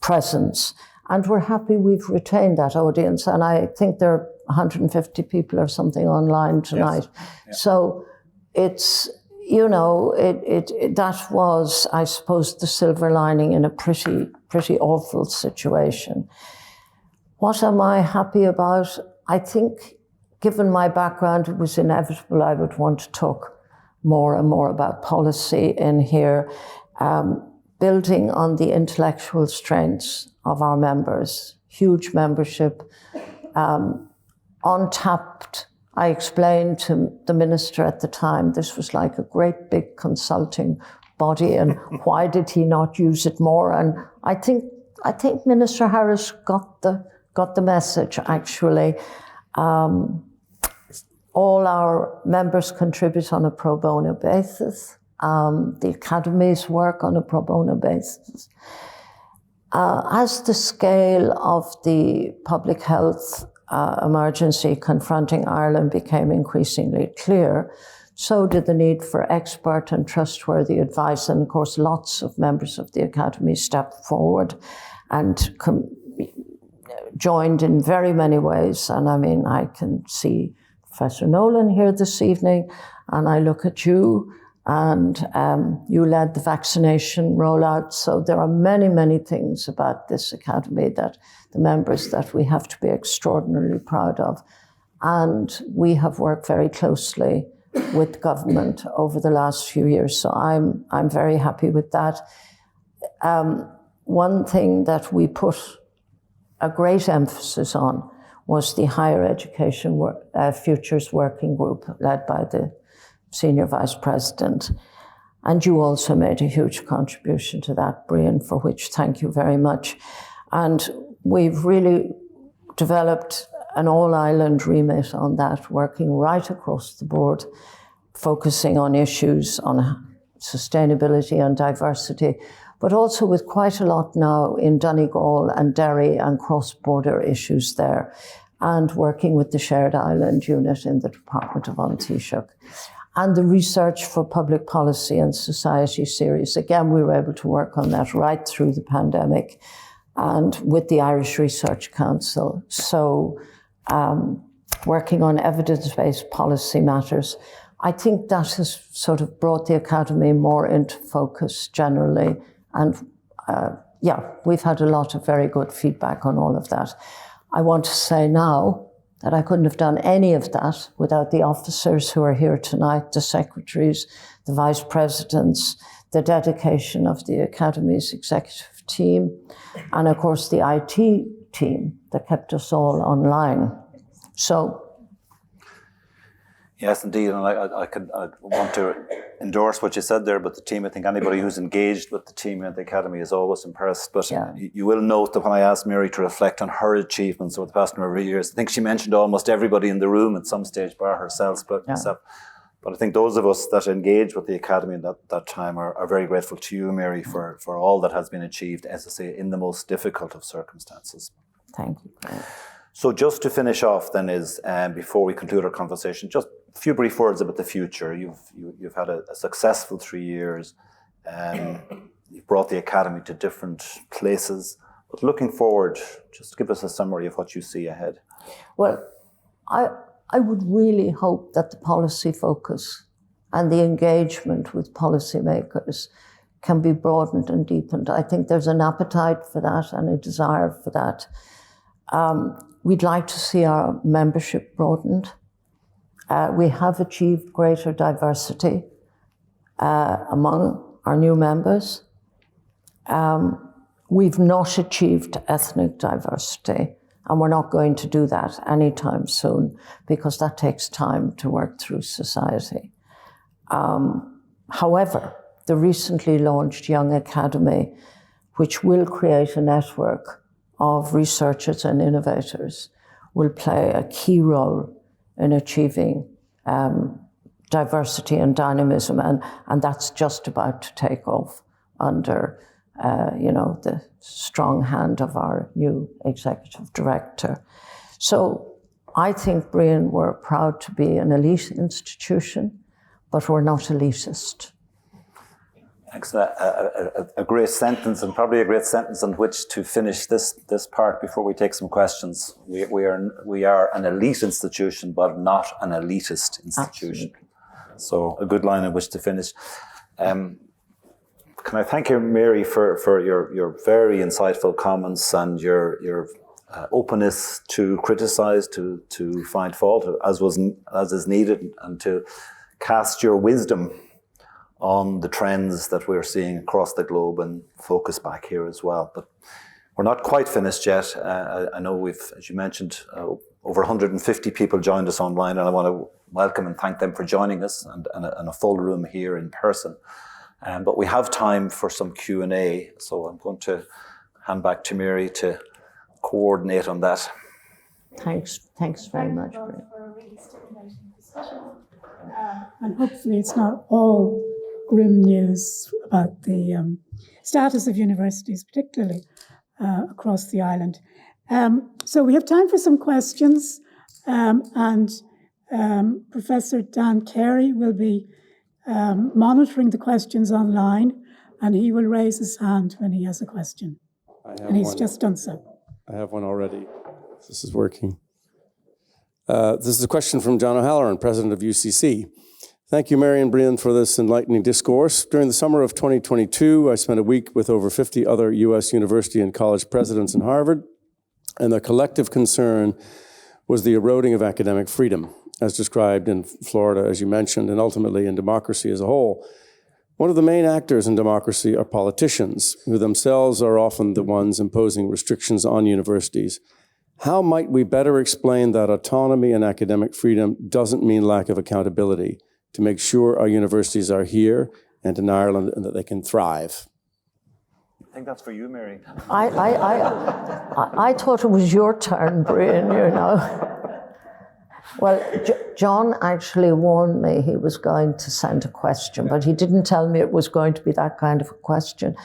presence. And we're happy we've retained that audience. And I think there are 150 people or something online tonight. Yes. Yeah. So it's, you know, that was, I suppose, the silver lining in a pretty awful situation. What am I happy about? I think, given my background, it was inevitable I would want to talk more and more about policy in here, building on the intellectual strengths of our members, huge membership, untapped. I explained to the minister at the time, this was like a great big consulting body, and why did he not use it more? And I think Minister Harris got the message, actually. All our members contribute on a pro bono basis. The Academy's work on a pro bono basis. As the scale of the public health emergency confronting Ireland became increasingly clear, so did the need for expert and trustworthy advice. And of course, lots of members of the Academy stepped forward and joined in very many ways. And I mean, I can see Professor Nolan here this evening, and I look at you, and you led the vaccination rollout. So there are many, many things about this Academy that the members that we have to be extraordinarily proud of. And we have worked very closely with government over the last few years. So I'm very happy with that. One thing that we put a great emphasis on was the Higher Education Futures Working Group led by the Senior Vice President. And you also made a huge contribution to that, Brian, for which thank you very much. And we've really developed an all-island remit on that, working right across the board, focusing on issues on sustainability and diversity, but also with quite a lot now in Donegal and Derry and cross-border issues there, and working with the Shared Island Unit in the Department of An Taoiseach. And the Research for Public Policy and Society series. Again, we were able to work on that right through the pandemic, and with the Irish Research Council. So working on evidence-based policy matters. I think that has sort of brought the Academy more into focus generally. And we've had a lot of very good feedback on all of that. I want to say now that I couldn't have done any of that without the officers who are here tonight, the secretaries, the vice presidents, the dedication of the Academy's executive team, and of course the IT team that kept us all online. So. Yes, indeed, and I want to endorse what you said there about the team. I think anybody who's engaged with the team at the Academy is always impressed. But you will note that when I asked Mary to reflect on her achievements over the past number of years, I think she mentioned almost everybody in the room at some stage, bar herself. But I think those of us that engaged with the Academy at that time are very grateful to you, Mary, for all that has been achieved, as I say, in the most difficult of circumstances. Thank you. So just to finish off then is, before we conclude our conversation, just a few brief words about the future. You've had a successful 3 years. You've brought the Academy to different places. But looking forward, just give us a summary of what you see ahead. Well, I would really hope that the policy focus and the engagement with policymakers can be broadened and deepened. I think there's an appetite for that and a desire for that. We'd like to see our membership broadened. We have achieved greater diversity among our new members. We've not achieved ethnic diversity, and we're not going to do that anytime soon because that takes time to work through society. However, the recently launched Young Academy, which will create a network of researchers and innovators, will play a key role in achieving diversity and dynamism, and that's just about to take off under the strong hand of our new executive director. So I think, Brian, we're proud to be an elite institution, but we're not elitist. Thanks. A great sentence, and probably a great sentence on which to finish this part before we take some questions. We are an elite institution, but not an elitist institution. Absolutely. So a good line on which to finish. Can I thank you, Mary, for your very insightful comments and your openness to criticise, to find fault as is needed, and to cast your wisdom on the trends that we're seeing across the globe and focus back here as well. But we're not quite finished yet. I know we've, as you mentioned, over 150 people joined us online, and I want to welcome and thank them for joining us, and a full room here in person. But we have time for some Q&A, so I'm going to hand back to Mary to coordinate on that. Thanks very much. For a really stimulating discussion. And hopefully it's not all grim news about the status of universities, particularly across the island. So we have time for some questions, and Professor Dan Carey will be monitoring the questions online, and he will raise his hand when he has a question. And he's just done so. I have one already. This is working. This is a question from John O'Halloran, president of UCC. Thank you, Mary and Brian, for this enlightening discourse. During the summer of 2022, I spent a week with over 50 other U.S. university and college presidents in Harvard, and their collective concern was the eroding of academic freedom, as described in Florida, as you mentioned, and ultimately in democracy as a whole. One of the main actors in democracy are politicians, who themselves are often the ones imposing restrictions on universities. How might we better explain that autonomy and academic freedom doesn't mean lack of accountability, to make sure our universities are here and in Ireland and that they can thrive? I think that's for you, Mary. I thought it was your turn, Brian, Well, John actually warned me he was going to send a question, but he didn't tell me it was going to be that kind of a question.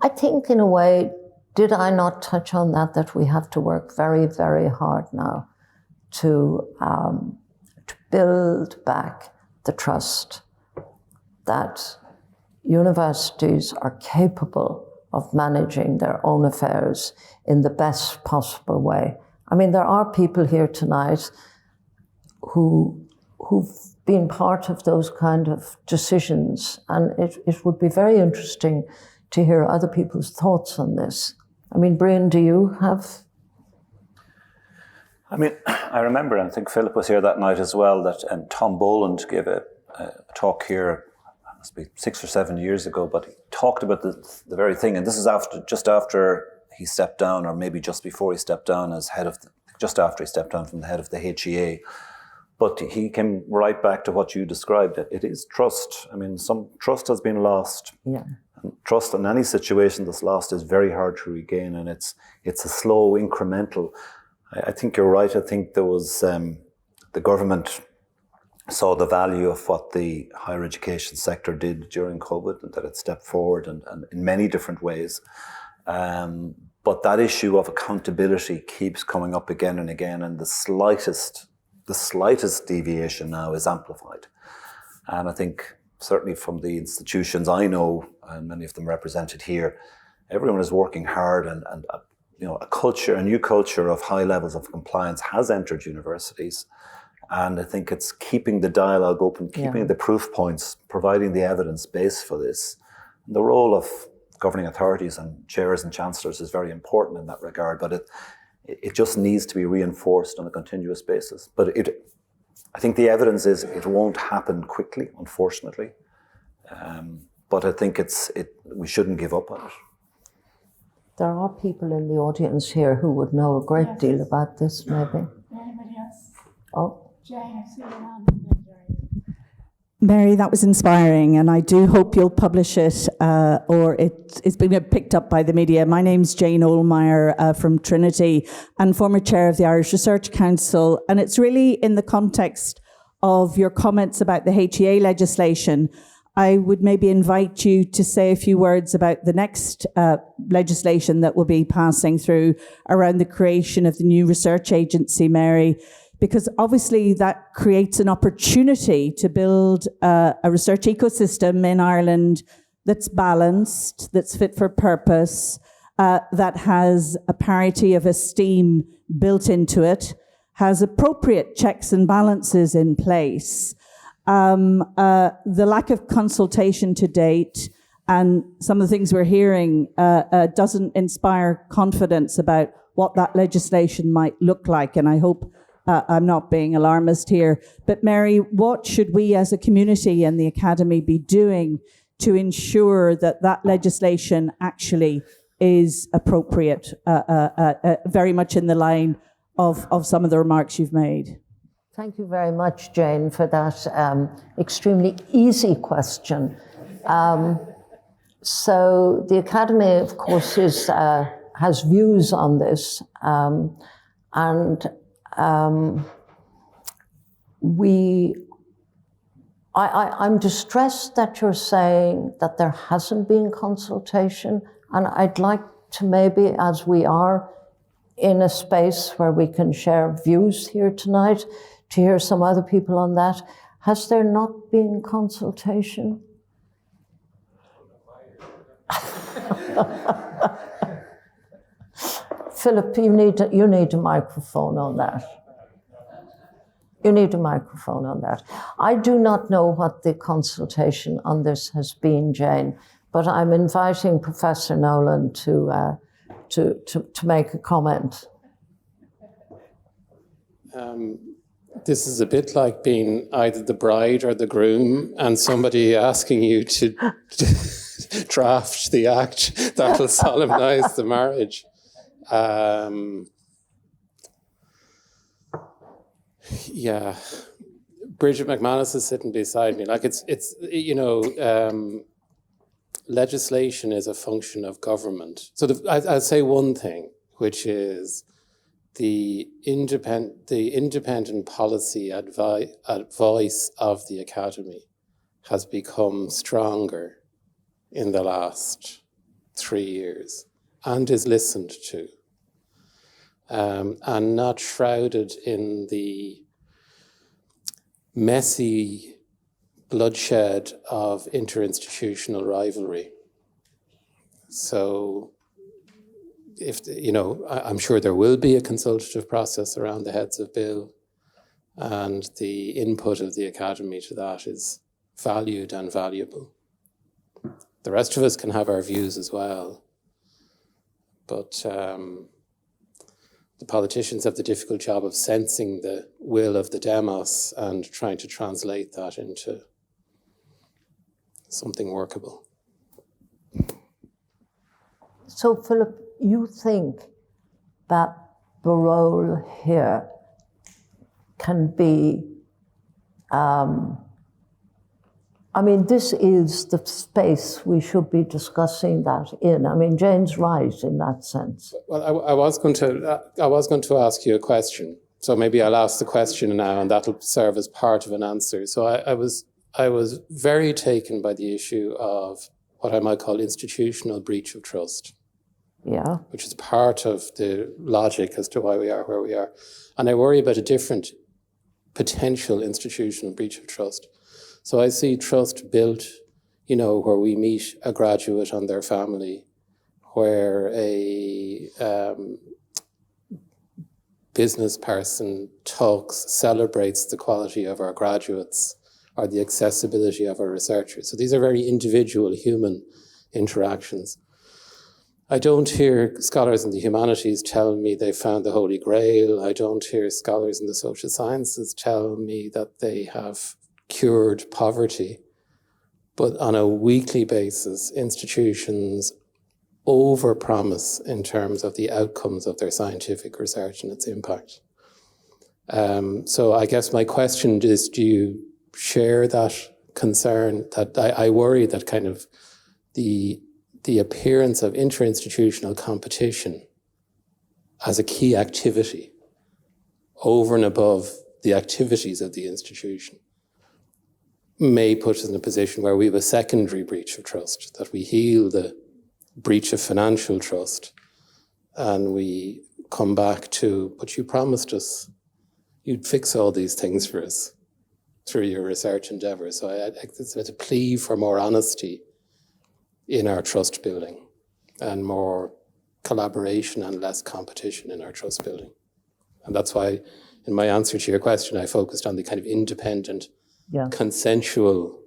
I think, in a way, did I not touch on that we have to work very, very hard now to build back the trust that universities are capable of managing their own affairs in the best possible way. I mean, there are people here tonight who've been part of those kind of decisions, and it would be very interesting to hear other people's thoughts on this. I mean, Brian, do you have? I mean, I remember, and I think Philip was here that night as well, that Tom Boland gave a talk here, must be 6 or 7 years ago, but he talked about the very thing, and this is just after he stepped down, or maybe just before he stepped down as just after he stepped down from the head of the HEA. But he came right back to what you described. It is trust. I mean, some trust has been lost. Yeah. And trust in any situation that's lost is very hard to regain, and it's a slow, incremental. I think you're right. I think there was the government saw the value of what the higher education sector did during COVID, and that it stepped forward and in many different ways. But that issue of accountability keeps coming up again and again, and the slightest deviation now is amplified. And I think certainly from the institutions I know, and many of them represented here, everyone is working hard, and a new culture of high levels of compliance has entered universities. And I think it's keeping the dialogue open, keeping the proof points, providing the evidence base for this. And the role of governing authorities and chairs and chancellors is very important in that regard, but it just needs to be reinforced on a continuous basis. But I think the evidence is it won't happen quickly, unfortunately. But I think we shouldn't give up on it. There are people in the audience here who would know a great deal about this, Yes. maybe. Anybody else? Oh. Jane, I see your hand. And then Jerry. Mary, that was inspiring, and I do hope you'll publish it or it's been picked up by the media. My name's Jane Ohlmeyer from Trinity and former chair of the Irish Research Council, and it's really in the context of your comments about the HEA legislation. I would maybe invite you to say a few words about the next legislation that will be passing through around the creation of the new research agency, Mary, because obviously that creates an opportunity to build a research ecosystem in Ireland that's balanced, that's fit for purpose, that has a parity of esteem built into it, has appropriate checks and balances in place. The lack of consultation to date and some of the things we're hearing doesn't inspire confidence about what that legislation might look like. And I hope I'm not being alarmist here. But Mary, what should we as a community and the Academy be doing to ensure that that legislation actually is appropriate, very much in the line of some of the remarks you've made? Thank you very much, Jane, for that extremely easy question. So the Academy, of course, has views on this, and I'm distressed that you're saying that there hasn't been consultation, and I'd like to maybe, as we are in a space where we can share views here tonight, to hear some other people on that. Has there not been consultation? Philip, you need a microphone on that. You need a microphone on that. I do not know what the consultation on this has been, Jane, but I'm inviting Professor Nolan to make a comment. This is a bit like being either the bride or the groom and somebody asking you to draft the act that will solemnize the marriage. Yeah, Bridget McManus is sitting beside me. Like it's legislation is a function of government. So I'll say one thing, which is the independent policy advice of the Academy has become stronger in the last 3 years and is listened to, and not shrouded in the messy bloodshed of interinstitutional rivalry. So, I'm sure there will be a consultative process around the heads of bill, and the input of the Academy to that is valued and valuable. The rest of us can have our views as well, but the politicians have the difficult job of sensing the will of the demos and trying to translate that into something workable. So, Philip, you think that the role here can be, this is the space we should be discussing that in. Jane's right in that sense. Well, I was going to ask you a question, so maybe I'll ask the question now, and that'll serve as part of an answer. So I was very taken by the issue of what I might call institutional breach of trust. Yeah. Which is part of the logic as to why we are where we are. And I worry about a different potential institutional breach of trust. So I see trust built, where we meet a graduate and their family, where a business person celebrates the quality of our graduates or the accessibility of our researchers. So these are very individual human interactions. I don't hear scholars in the humanities tell me they found the Holy Grail. I don't hear scholars in the social sciences tell me that they have cured poverty. But on a weekly basis, institutions overpromise in terms of the outcomes of their scientific research and its impact. So I guess my question is, do you share that concern that I worry that kind of the appearance of interinstitutional competition as a key activity over and above the activities of the institution may put us in a position where we have a secondary breach of trust, that we heal the breach of financial trust and we come back to, but you promised us you'd fix all these things for us through your research endeavour. So it's a plea for more honesty in our trust building and more collaboration and less competition in our trust building. And that's why in my answer to your question, I focused on the kind of independent, consensual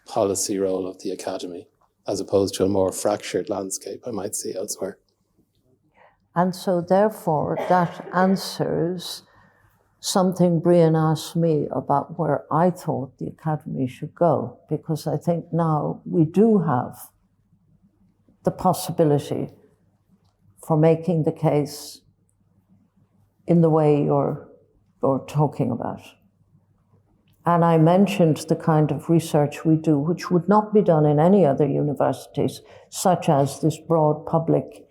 policy role of the Academy, as opposed to a more fractured landscape I might see elsewhere. And so therefore that answers something Brian asked me about where I thought the Academy should go, because I think now we do have the possibility for making the case in the way you're talking about. And I mentioned the kind of research we do, which would not be done in any other universities, such as this broad public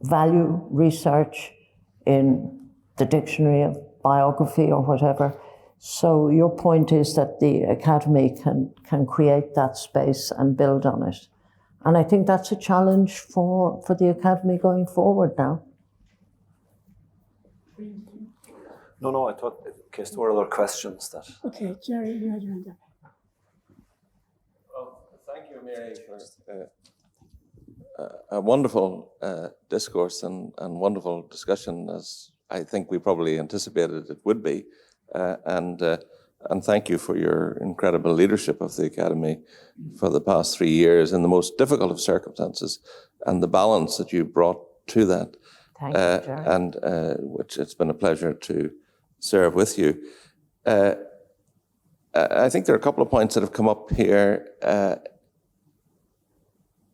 value research in the dictionary of biography or whatever. So your point is that the Academy can create that space and build on it. And I think that's a challenge for the Academy going forward now. No, I thought in case there were other questions that... Okay, Jerry, you had your hand up. Well, thank you, Mary, for a wonderful discourse and wonderful discussion, as I think we probably anticipated it would be. And thank you for your incredible leadership of the Academy for the past 3 years in the most difficult of circumstances, and the balance that you brought to that. Thank you, Jerry. And which it's been a pleasure to serve with you. I think there are a couple of points that have come up here,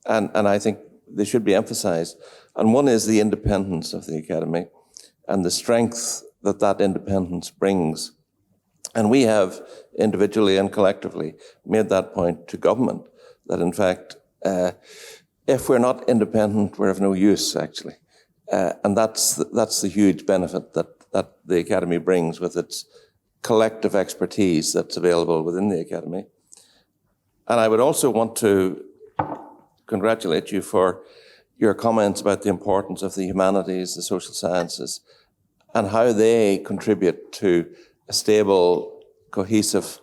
and I think they should be emphasized. And one is the independence of the Academy and the strength that that independence brings. And we have individually and collectively made that point to government, that in fact, if we're not independent, we're of no use, actually. And that's the huge benefit that the Academy brings with its collective expertise that's available within the Academy. And I would also want to congratulate you for your comments about the importance of the humanities, the social sciences, and how they contribute to a stable, cohesive,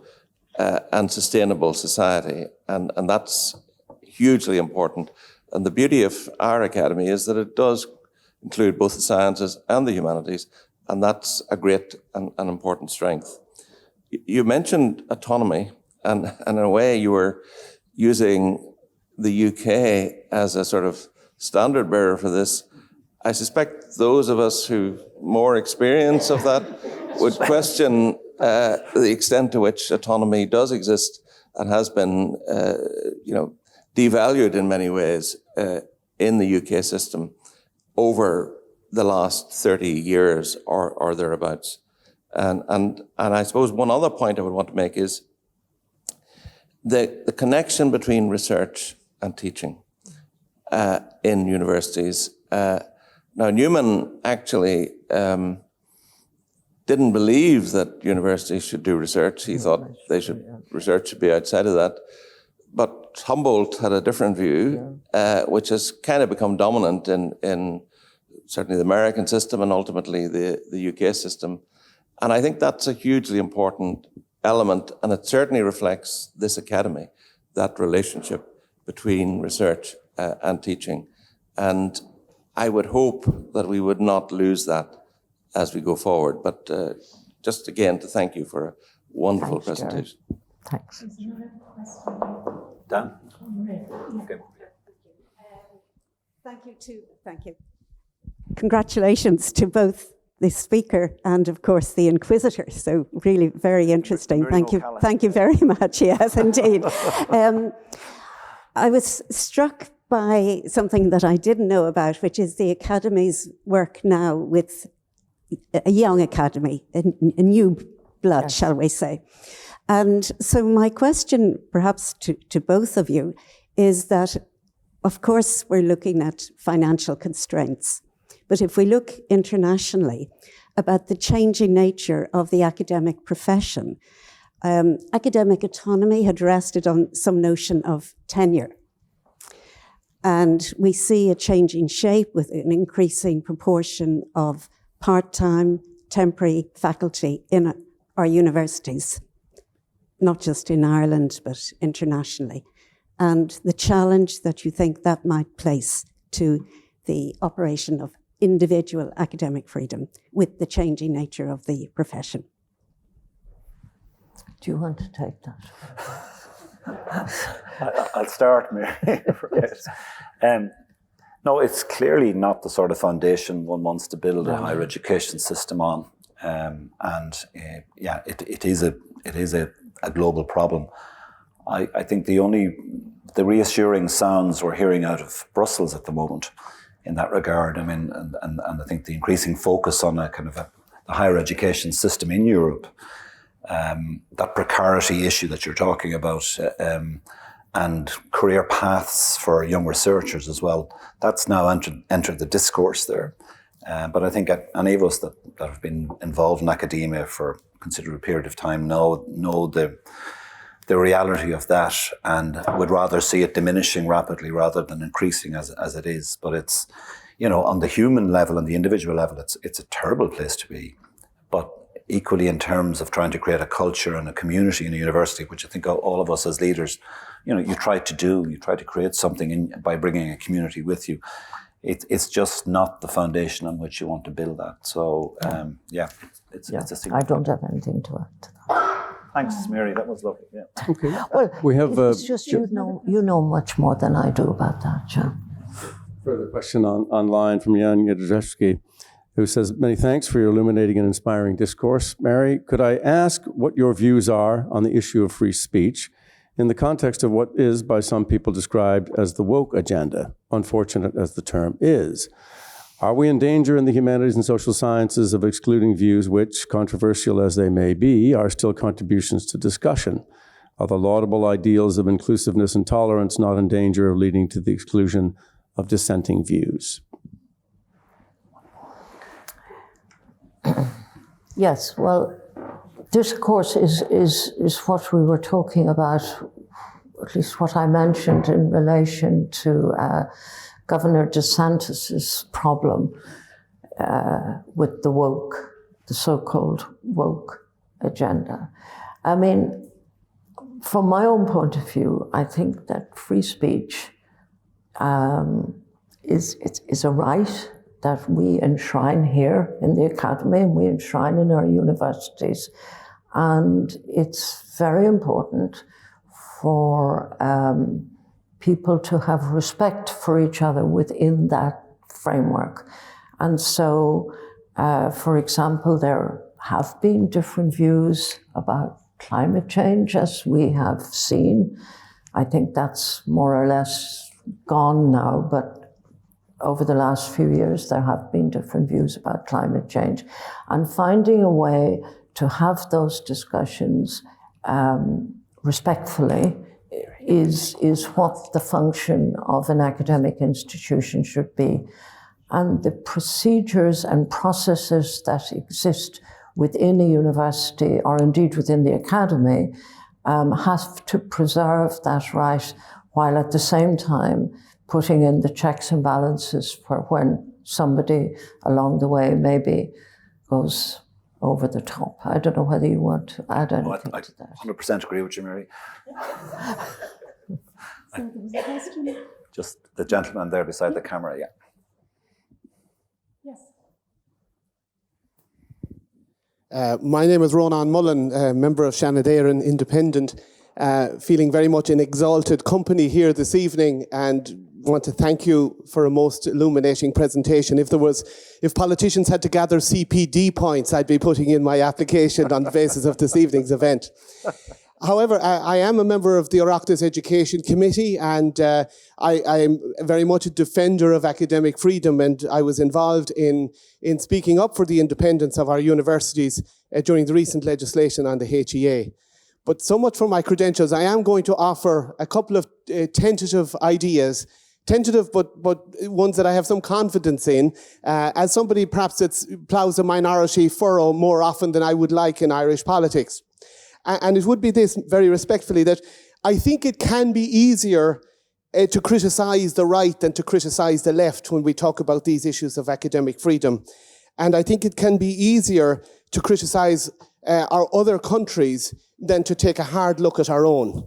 and sustainable society. And that's hugely important. And the beauty of our Academy is that it does include both the sciences and the humanities, and that's a great and important strength. You mentioned autonomy, and in a way you were using the UK as a sort of standard bearer for this. I suspect those of us who've more experience of that would question the extent to which autonomy does exist and has been, devalued in many ways in the UK system over the last 30 years or thereabouts. And I suppose one other point I would want to make is the connection between research and teaching in universities. Now, Newman actually didn't believe that universities should do research. He thought research should be outside of that. But Humboldt had a different view, which has kind of become dominant in certainly the American system and ultimately the UK system. And I think that's a hugely important element, and it certainly reflects this Academy, that relationship between research and teaching. And I would hope that we would not lose that as we go forward. But just again, to thank you for a wonderful presentation. Jerry. Thanks. Dan? Okay. Thank you. Congratulations to both the speaker and, of course, the inquisitor. So really very interesting. Thank you. Thank you very much. Yes, indeed. I was struck by something that I didn't know about, which is the Academy's work now with a young Academy, a new blood, shall we say. And so my question, perhaps to both of you, is that, of course, we're looking at financial constraints. But if we look internationally about the changing nature of the academic profession, academic autonomy had rested on some notion of tenure. And we see a changing shape with an increasing proportion of part-time, temporary faculty in our universities, not just in Ireland, but internationally. And the challenge that you think that might place to the operation of individual academic freedom with the changing nature of the profession. Do you want to take that? I'll start, Mary. No, it's clearly not the sort of foundation one wants to build a higher education system on. It is a global problem. I think the reassuring sounds we're hearing out of Brussels at the moment in that regard, I mean, and I think the increasing focus on a kind of the higher education system in Europe, that precarity issue that you're talking about, and career paths for young researchers as well, that's now entered the discourse there. But I think any of us that have been involved in academia for a considerable period of time know the reality of that, and would rather see it diminishing rapidly rather than increasing as it is. But it's, on the human level and the individual level, it's a terrible place to be. But equally in terms of trying to create a culture and a community in a university, which I think all of us as leaders, you try to create something by bringing a community with you. It's just not the foundation on which you want to build that. So, it's a significant. I don't have anything to add to that. Thanks, Mary. That was lovely. Yeah. Okay. Well, we have. It's just you know much more than I do about that, John. Further question online from Jan Jedrzejewski, who says, many thanks for your illuminating and inspiring discourse. Mary, could I ask what your views are on the issue of free speech in the context of what is by some people described as the woke agenda, unfortunate as the term is? Are we in danger in the humanities and social sciences of excluding views which, controversial as they may be, are still contributions to discussion? Are the laudable ideals of inclusiveness and tolerance not in danger of leading to the exclusion of dissenting views? Yes, well, discourse is what we were talking about, at least what I mentioned in relation to Governor DeSantis's problem with the so-called woke agenda. I mean, from my own point of view, I think that free speech is a right that we enshrine here in the academy and we enshrine in our universities. And it's very important for people to have respect for each other within that framework. And so, for example, there have been different views about climate change, as we have seen. I think that's more or less gone now, but over the last few years, there have been different views about climate change. And finding a way to have those discussions respectfully is what the function of an academic institution should be. And the procedures and processes that exist within a university, or indeed within the academy, have to preserve that right, while at the same time putting in the checks and balances for when somebody along the way maybe goes over the top. I don't know whether you want to add anything to that. 100% agree with you, Mary. Just the gentleman there beside the camera, yeah. Yes. My name is Ronan Mullen, member of Shanadair and Independent, feeling very much in exalted company here this evening, and want to thank you for a most illuminating presentation. If politicians had to gather CPD points, I'd be putting in my application on the basis of this evening's event. However, I am a member of the Oireachtas Education Committee, and I am very much a defender of academic freedom, and I was involved in speaking up for the independence of our universities during the recent legislation on the HEA. But so much for my credentials. I am going to offer a couple of tentative ideas, tentative but ones that I have some confidence in, as somebody perhaps that ploughs a minority furrow more often than I would like in Irish politics. And it would be this, very respectfully, that I think it can be easier to criticise the right than to criticise the left when we talk about these issues of academic freedom. And I think it can be easier to criticise our other countries than to take a hard look at our own.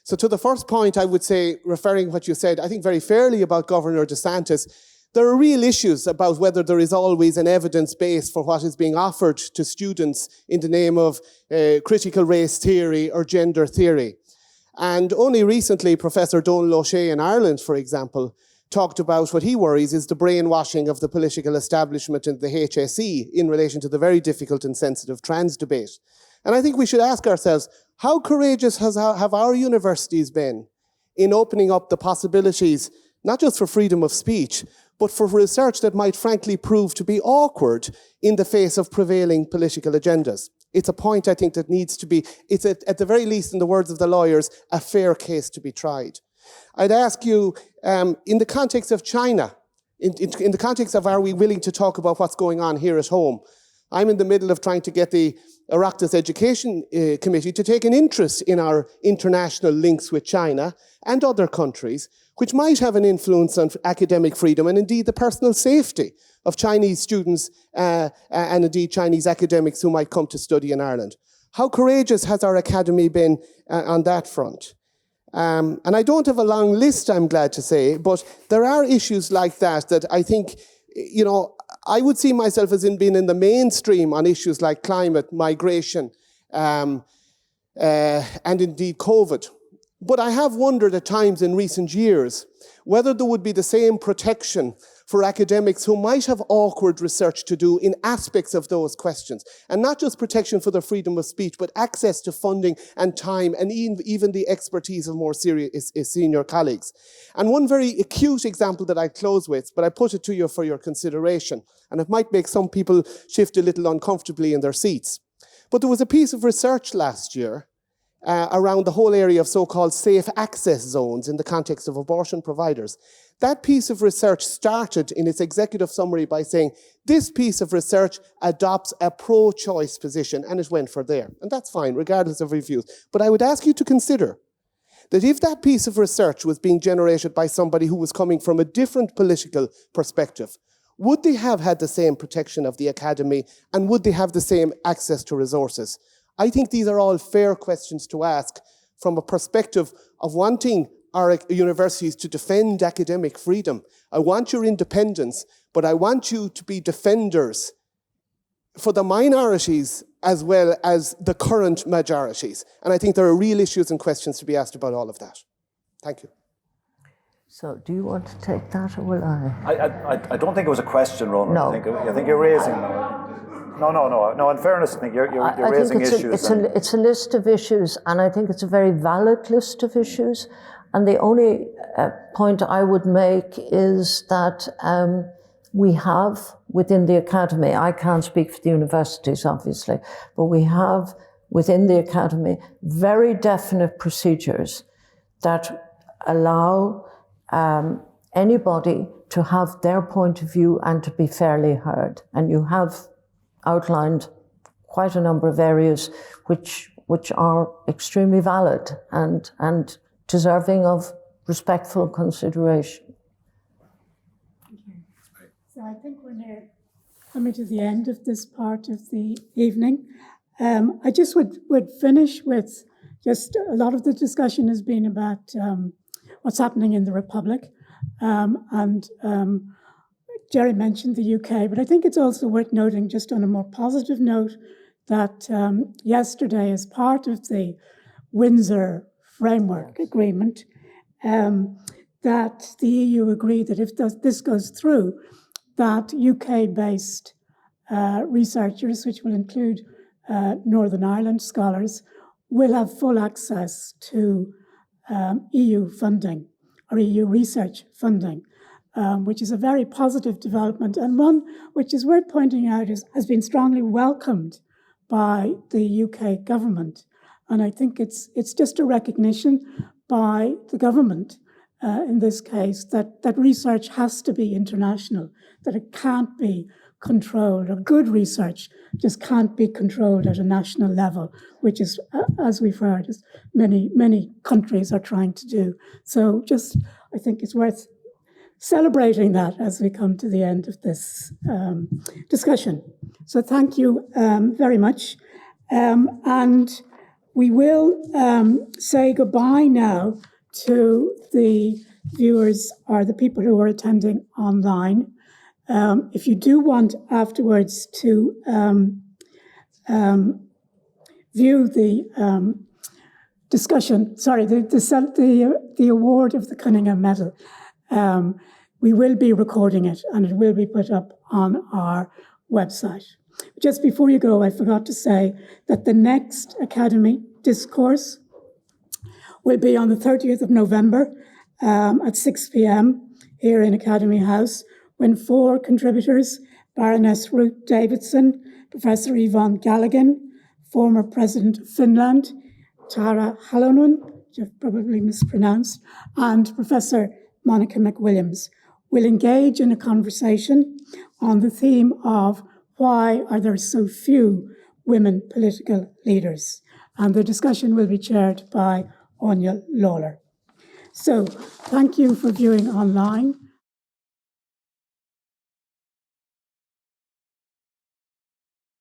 So to the first point, I would say, referring what you said, I think very fairly about Governor DeSantis, there are real issues about whether there is always an evidence base for what is being offered to students in the name of critical race theory or gender theory. And only recently, Professor Donal O'Shea in Ireland, for example, talked about what he worries is the brainwashing of the political establishment and the HSE in relation to the very difficult and sensitive trans debate. And I think we should ask ourselves, how courageous have our universities been in opening up the possibilities, not just for freedom of speech, but for research that might frankly prove to be awkward in the face of prevailing political agendas? It's a point I think that needs to be, it's at the very least, in the words of the lawyers, a fair case to be tried. I'd ask you, in the context of China, in the context of are we willing to talk about what's going on here at home? I'm in the middle of trying to get the Oireachtas Education Committee to take an interest in our international links with China and other countries, which might have an influence on academic freedom and indeed the personal safety of Chinese students and indeed Chinese academics who might come to study in Ireland. How courageous has our academy been on that front? And I don't have a long list, I'm glad to say, but there are issues like that that I think, you know, I would see myself as being in the mainstream on issues like climate, migration, and indeed COVID. But I have wondered at times in recent years whether there would be the same protection for academics who might have awkward research to do in aspects of those questions. And not just protection for their freedom of speech, but access to funding and time and even the expertise of more senior colleagues. And one very acute example that I close with, but I put it to you for your consideration, and it might make some people shift a little uncomfortably in their seats. But there was a piece of research last year around the whole area of so-called safe access zones in the context of abortion providers. That piece of research started in its executive summary by saying, this piece of research adopts a pro-choice position, and it went for there. And that's fine, regardless of reviews. But I would ask you to consider that if that piece of research was being generated by somebody who was coming from a different political perspective, would they have had the same protection of the academy, and would they have the same access to resources? I think these are all fair questions to ask from a perspective of wanting our universities to defend academic freedom. I want your independence, but I want you to be defenders for the minorities as well as the current majorities. And I think there are real issues and questions to be asked about all of that. Thank you. So do you want to take that or will I? I don't think it was a question, Ronan. No. I think you're raising... No, in fairness, I think you're raising issues. It's a list of issues, and I think it's a very valid list of issues. And the only point I would make is that we have within the academy, I can't speak for the universities, obviously, but we have within the academy very definite procedures that allow anybody to have their point of view and to be fairly heard. And you have outlined quite a number of areas which are extremely valid and deserving of respectful consideration. Thank you. So I think we're now coming to the end of this part of the evening. I just would finish with just a lot of the discussion has been about what's happening in the Republic. Jerry mentioned the UK, but I think it's also worth noting, just on a more positive note, that yesterday, as part of the Windsor Framework Agreement, that the EU agreed that if this goes through, that UK-based researchers, which will include Northern Ireland scholars, will have full access to EU funding or EU research funding, which is a very positive development, and one which is worth pointing out has been strongly welcomed by the UK government. And I think it's just a recognition by the government, in this case, that research has to be international, that it can't be controlled, or good research just can't be controlled at a national level, which is, as we've heard, as many countries are trying to do. So just, I think it's worth celebrating that as we come to the end of this discussion. So thank you very much. And we will say goodbye now to the viewers or the people who are attending online. If you do want afterwards to view the discussion, the award of the Cunningham Medal, we will be recording it and it will be put up on our website. Just before you go, I forgot to say that the next Academy Discourse will be on the 30th of November at 6 p.m. here in Academy House, when 4 contributors, Baroness Ruth Davidson, Professor Yvonne Galligan, former President of Finland, Tara Halonen, which I've probably mispronounced, and Professor Monica McWilliams, will engage in a conversation on the theme of why are there so few women political leaders? And the discussion will be chaired by Anya Lawler. So thank you for viewing online.